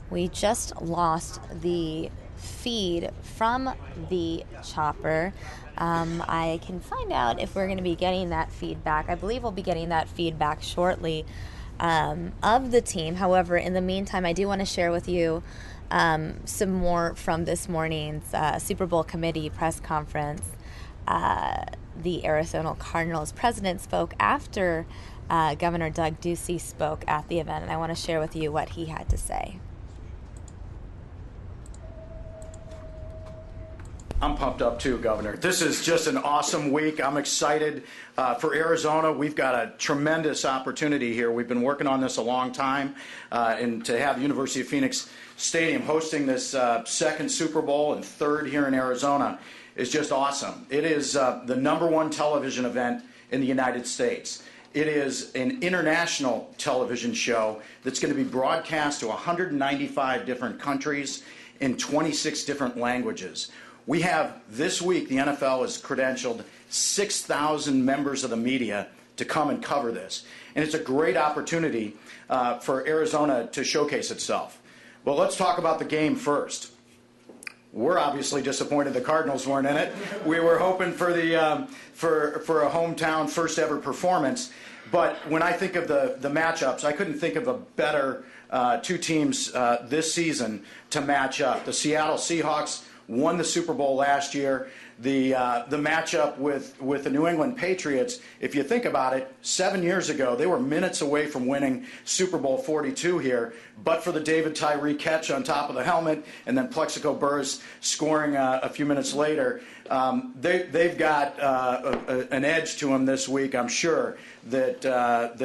We just lost the feed from the chopper. I can find out if we're going to be getting that feedback. I believe we'll be getting that feedback shortly of the team. However, in the meantime, I do want to share with you some more from this morning's Super Bowl committee press conference. The Arizona Cardinals president spoke after Governor Doug Ducey spoke at the event, and I want to share with you what he had to say. I'm pumped up too, Governor. This is just an awesome week. I'm excited for Arizona. We've got a tremendous opportunity here. We've been working on this a long time, and to have University of Phoenix Stadium hosting this second Super Bowl and third here in Arizona is just awesome. It is the #1 television event in the United States. It is an international television show that's going to be broadcast to 195 different countries in 26 different languages. We have, this week, the NFL has credentialed 6,000 members of the media to come and cover this. And it's a great opportunity for Arizona to showcase itself. Well, let's talk about the game first. We're obviously disappointed the Cardinals weren't in it. We were hoping for the for a hometown first ever performance. But when I think of the matchups, I couldn't think of a better two teams this season to match up. The Seattle Seahawks won the Super Bowl last year. The matchup with the New England Patriots, if you think about it, 7 years ago, they were minutes away from winning Super Bowl 42 here, but for the David Tyree catch on top of the helmet and then Plexico Burress scoring a few minutes later. They've got an edge to them this week, I'm sure, that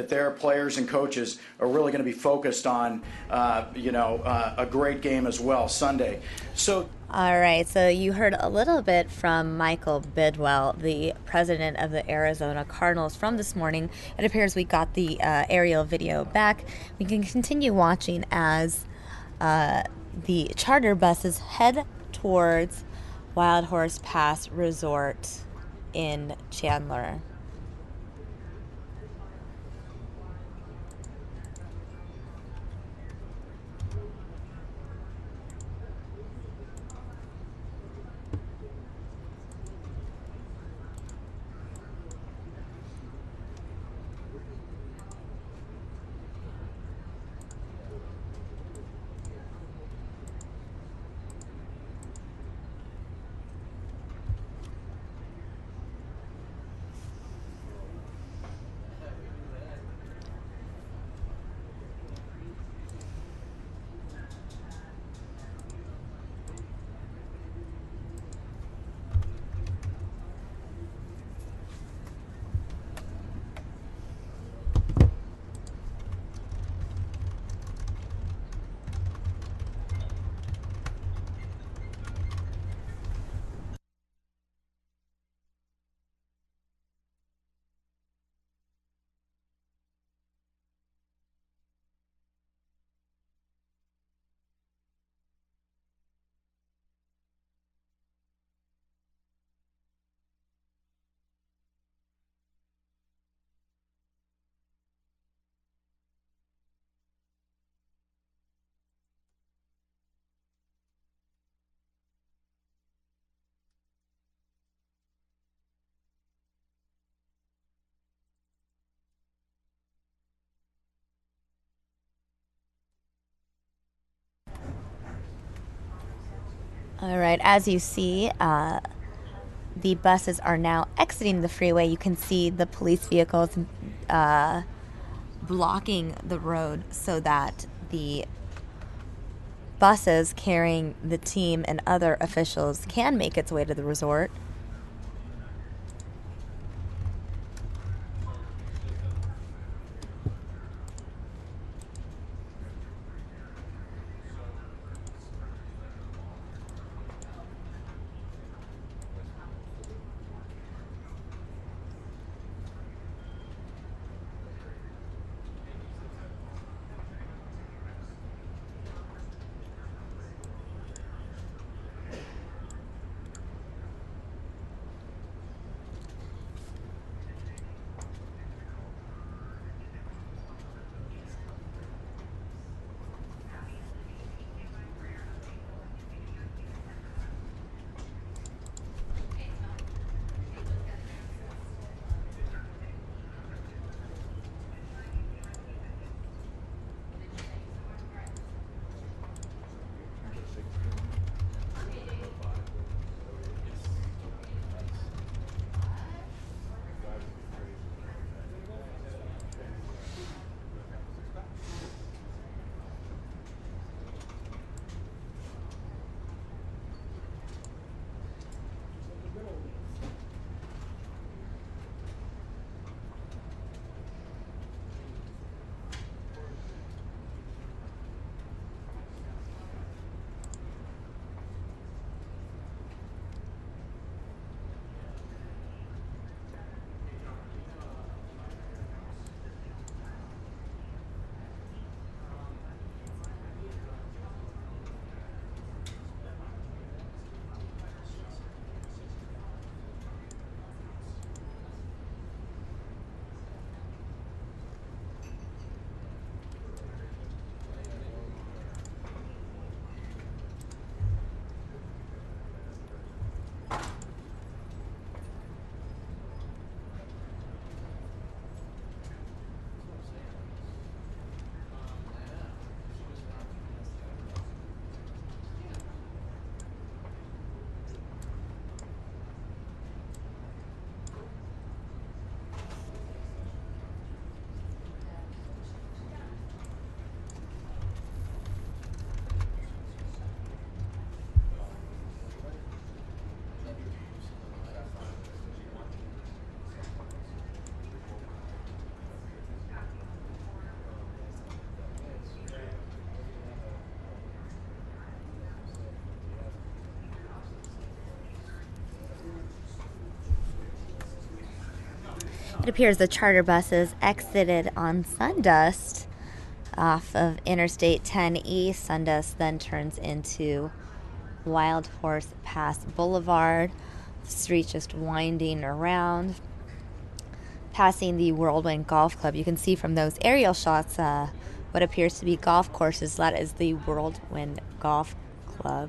their players and coaches are really going to be focused on, a great game as well Sunday. So. All right, so you heard a little bit from Michael Bidwell, the president of the Arizona Cardinals, from this morning. It appears we got the aerial video back. We can continue watching as the charter buses head towards Wild Horse Pass Resort in Chandler. All right, as you see, the buses are now exiting the freeway. You can see the police vehicles blocking the road so that the buses carrying the team and other officials can make its way to the resort. It appears the charter buses exited on Sundust off of Interstate 10 East. Sundust then turns into Wild Horse Pass Boulevard. The street just winding around, passing the Whirlwind Golf Club. You can see from those aerial shots what appears to be golf courses. That is the Whirlwind Golf Club.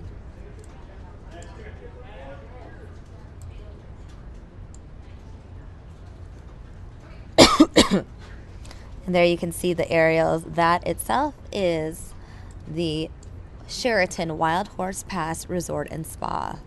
And there you can see the aerials. That itself is the Sheraton Wild Horse Pass Resort and Spa.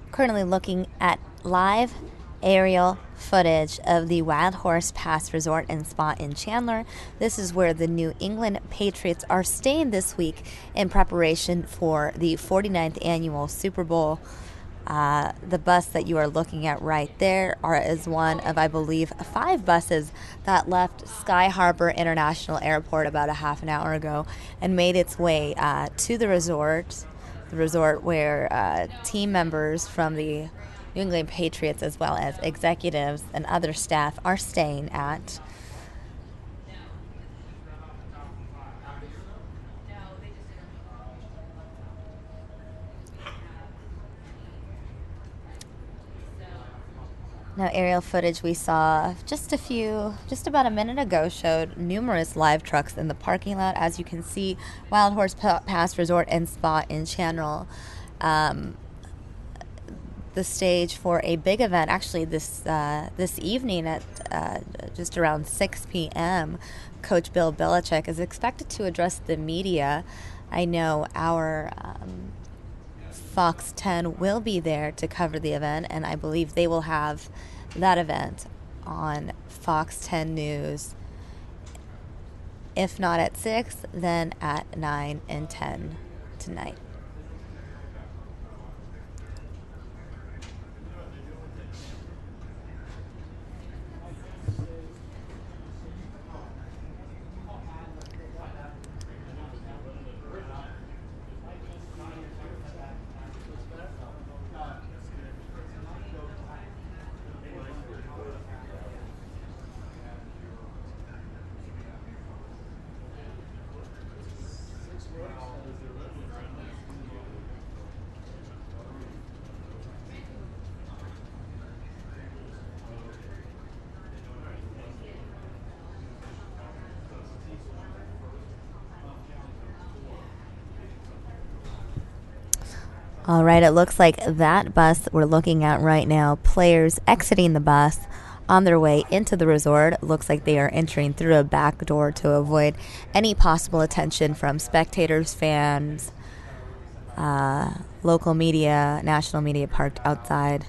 Currently looking at live aerial footage of the Wild Horse Pass Resort and Spa in Chandler. This is where the New England Patriots are staying this week in preparation for the 49th annual Super Bowl. The bus that you are looking at right there is one of, I believe, 5 buses that left Sky Harbor International Airport about a half an hour ago and made its way to the resort where team members from the New England Patriots as well as executives and other staff are staying at. Now, aerial footage we saw just about a minute ago showed numerous live trucks in the parking lot. As you can see, Wild Horse Pass Resort and Spa in Chandler. The stage for a big event, actually this evening at just around 6 p.m., Coach Bill Belichick is expected to address the media. I know our Fox 10 will be there to cover the event, and I believe they will have that event on Fox 10 News. If not at 6, then at 9 and 10 tonight. All right, it looks like that bus we're looking at right now, players exiting the bus on their way into the resort. It looks like they are entering through a back door to avoid any possible attention from spectators, fans, local media, national media parked outside.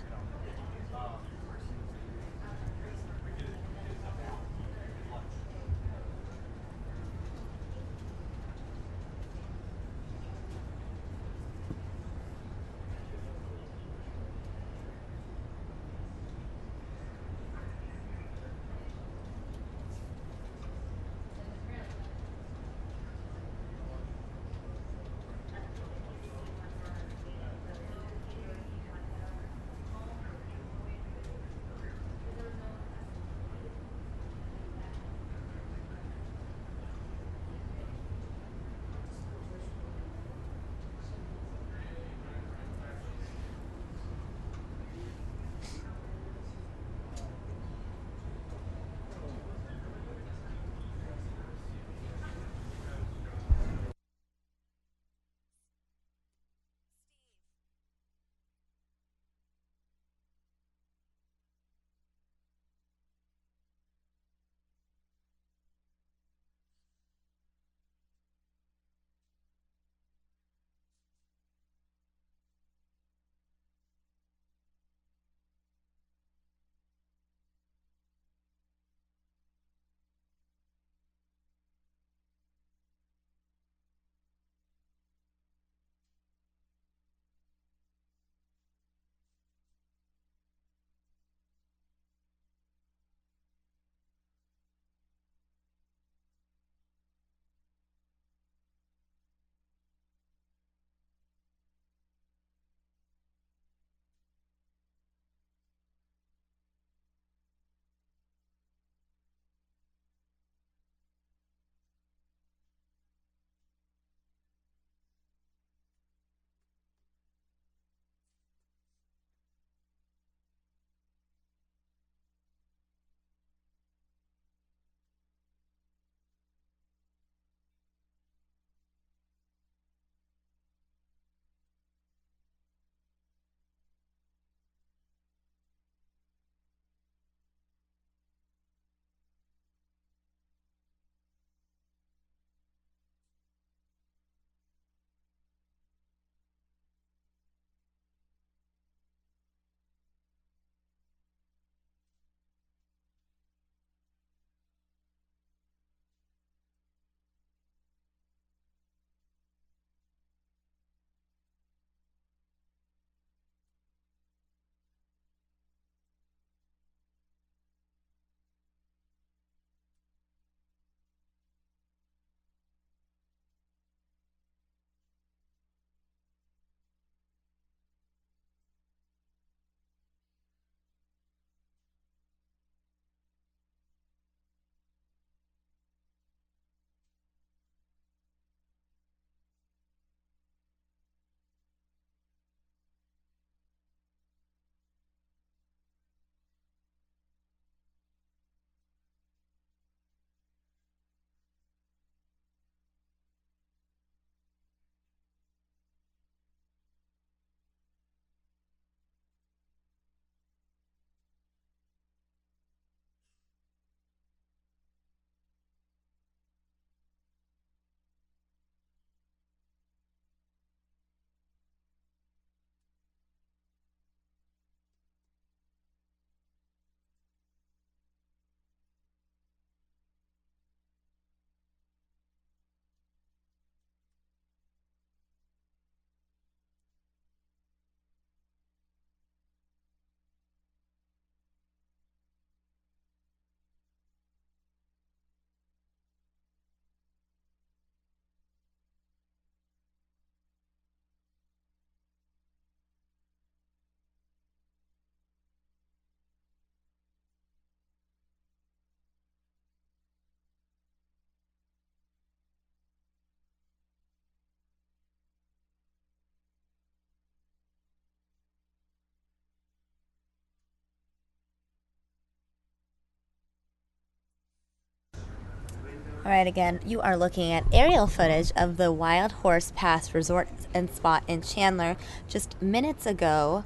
All right, again, you are looking at aerial footage of the Wild Horse Pass Resort and Spa in Chandler. Just minutes ago,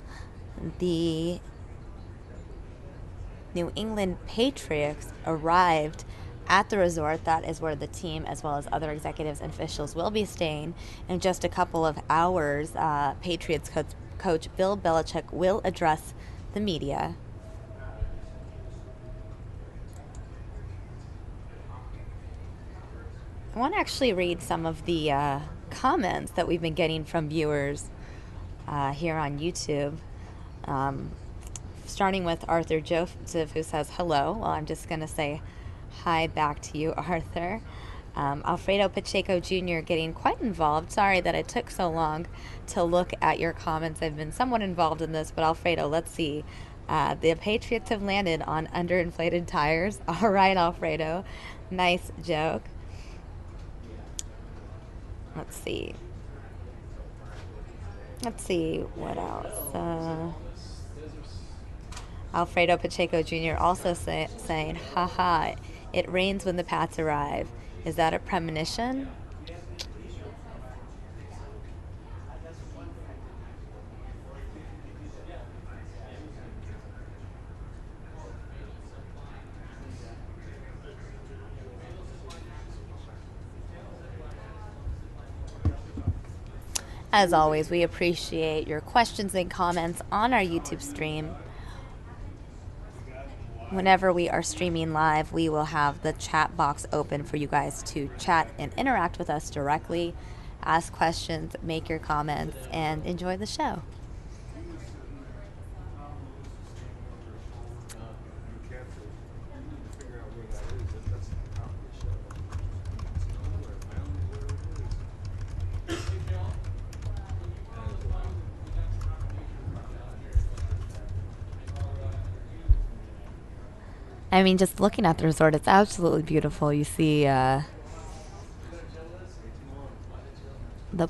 the New England Patriots arrived at the resort. That is where the team, as well as other executives and officials, will be staying. In just a couple of hours, Patriots coach Bill Belichick will address the media. I want to actually read some of the comments that we've been getting from viewers here on YouTube. Starting with Arthur Joseph, who says hello. Well, I'm just going to say hi back to you, Arthur. Alfredo Pacheco Jr. getting quite involved. Sorry that it took so long to look at your comments. I've been somewhat involved in this, but Alfredo, let's see. The Patriots have landed on underinflated tires. All right, Alfredo. Nice joke. Let's see. What else. Alfredo Pacheco Jr. also saying, haha, it rains when the Pats arrive. Is that a premonition? As always, we appreciate your questions and comments on our YouTube stream. Whenever we are streaming live, we will have the chat box open for you guys to chat and interact with us directly, ask questions, make your comments, and enjoy the show. I mean, just looking at the resort, it's absolutely beautiful. You see the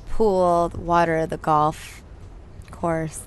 pool, the water, the golf course.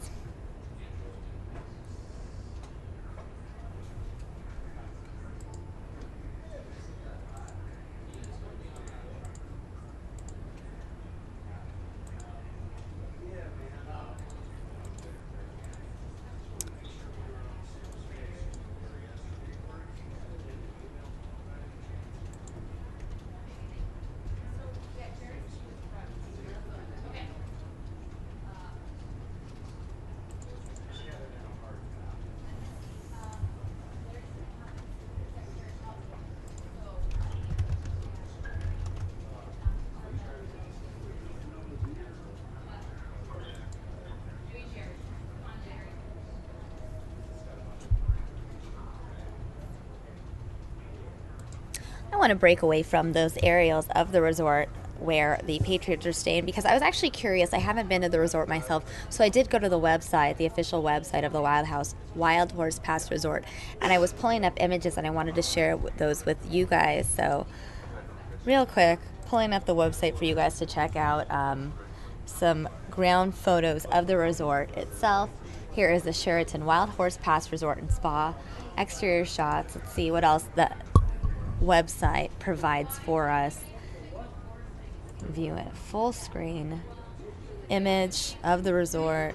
I want to break away from those aerials of the resort where the Patriots are staying because I was actually curious. I haven't been to the resort myself, so I did go to the website, the official website of the Wild Horse Pass Resort, and I was pulling up images and I wanted to share those with you guys. So real quick, pulling up the website for you guys to check out some ground photos of the resort itself. Here is the Sheraton Wild Horse Pass Resort and Spa. Exterior shots. Let's see what else the website provides for us. View it full screen. Image of the resort.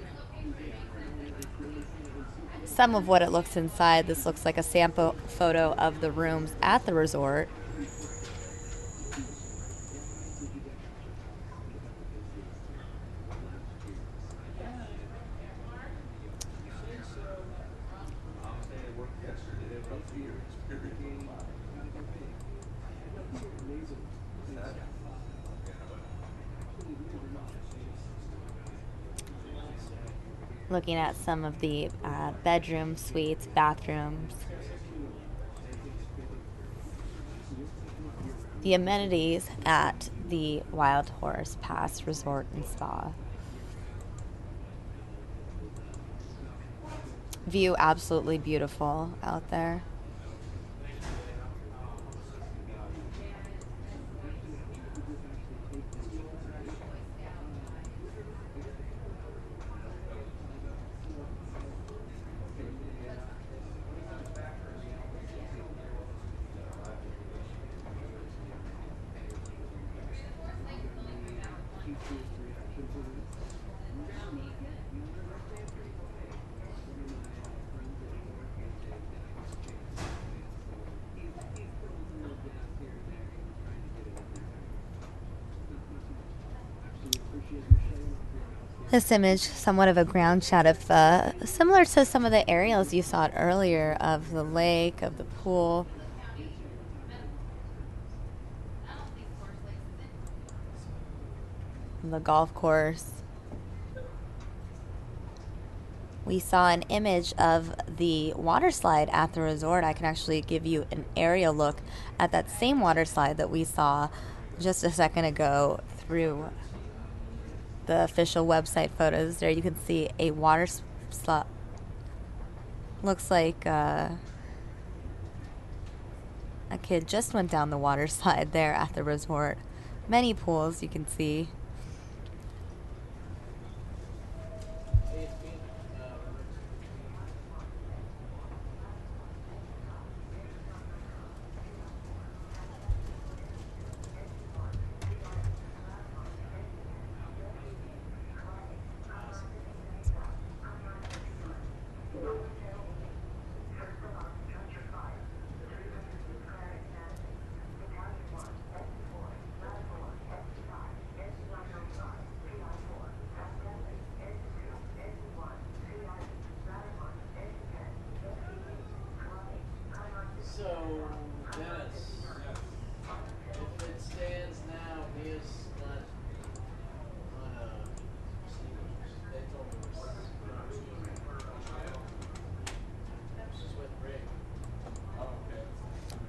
Some of what it looks inside. This looks like a sample photo of the rooms at the resort. Looking at some of the bedrooms, suites, bathrooms. The amenities at the Wild Horse Pass Resort and Spa. View absolutely beautiful out there. This image, somewhat of a ground shot of, similar to some of the aerials you saw earlier of the lake, of the pool. The golf course. We saw an image of the water slide at the resort. I can actually give you an aerial look at that same water slide that we saw just a second ago through the official website photos. There you can see a water slide. Looks like a kid just went down the water slide there at the resort. Many pools you can see.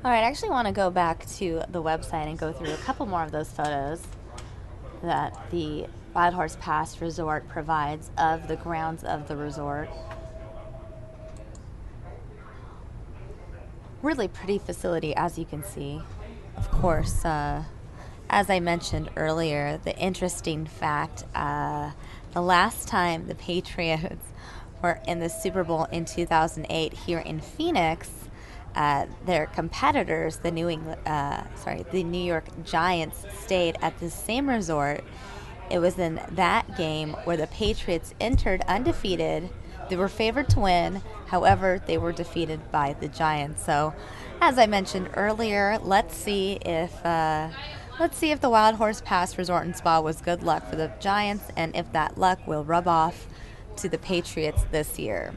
All right, I actually want to go back to the website and go through a couple more of those photos that the Wild Horse Pass Resort provides of the grounds of the resort. Really pretty facility, as you can see. Of course, as I mentioned earlier, the interesting fact, the last time the Patriots were in the Super Bowl in 2008 here in Phoenix, their competitors, the New York Giants, stayed at the same resort. It was in that game where the Patriots entered undefeated. They were favored to win. However, they were defeated by the Giants. So, as I mentioned earlier, let's see if the Wild Horse Pass Resort and Spa was good luck for the Giants, and if that luck will rub off to the Patriots this year.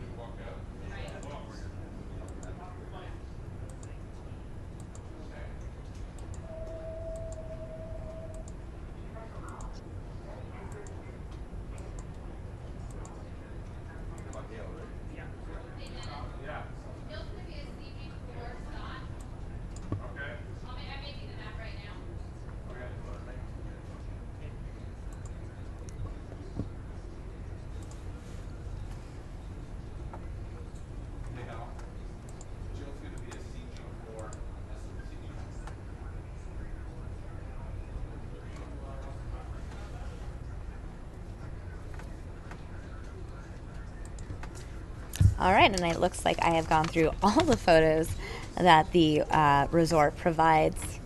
All right, and it looks like I have gone through all the photos that the resort provides.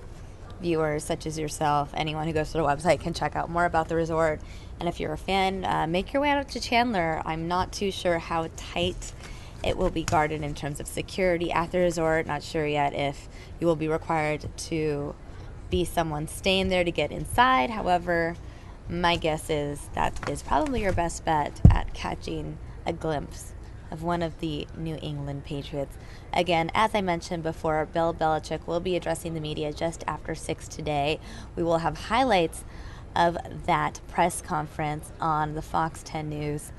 Viewers such as yourself, anyone who goes to the website can check out more about the resort. And if you're a fan, make your way out to Chandler. I'm not too sure how tight it will be guarded in terms of security at the resort. Not sure yet if you will be required to be someone staying there to get inside. However, my guess is that is probably your best bet at catching a glimpse of one of the New England Patriots. Again, as I mentioned before, Bill Belichick will be addressing the media just after 6 today. We will have highlights of that press conference on the Fox 10 News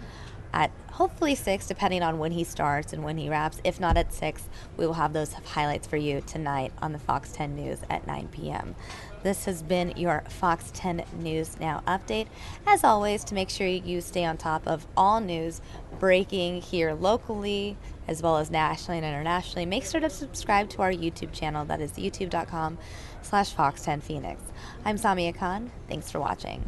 at hopefully 6, depending on when he starts and when he wraps. If not at 6, we will have those highlights for you tonight on the Fox 10 News at 9 p.m. This has been your Fox 10 News Now update. As always, to make sure you stay on top of all news breaking here locally as well as nationally and internationally, make sure to subscribe to our YouTube channel. That is youtube.com/Fox10Phoenix. I'm Samia Khan. Thanks for watching.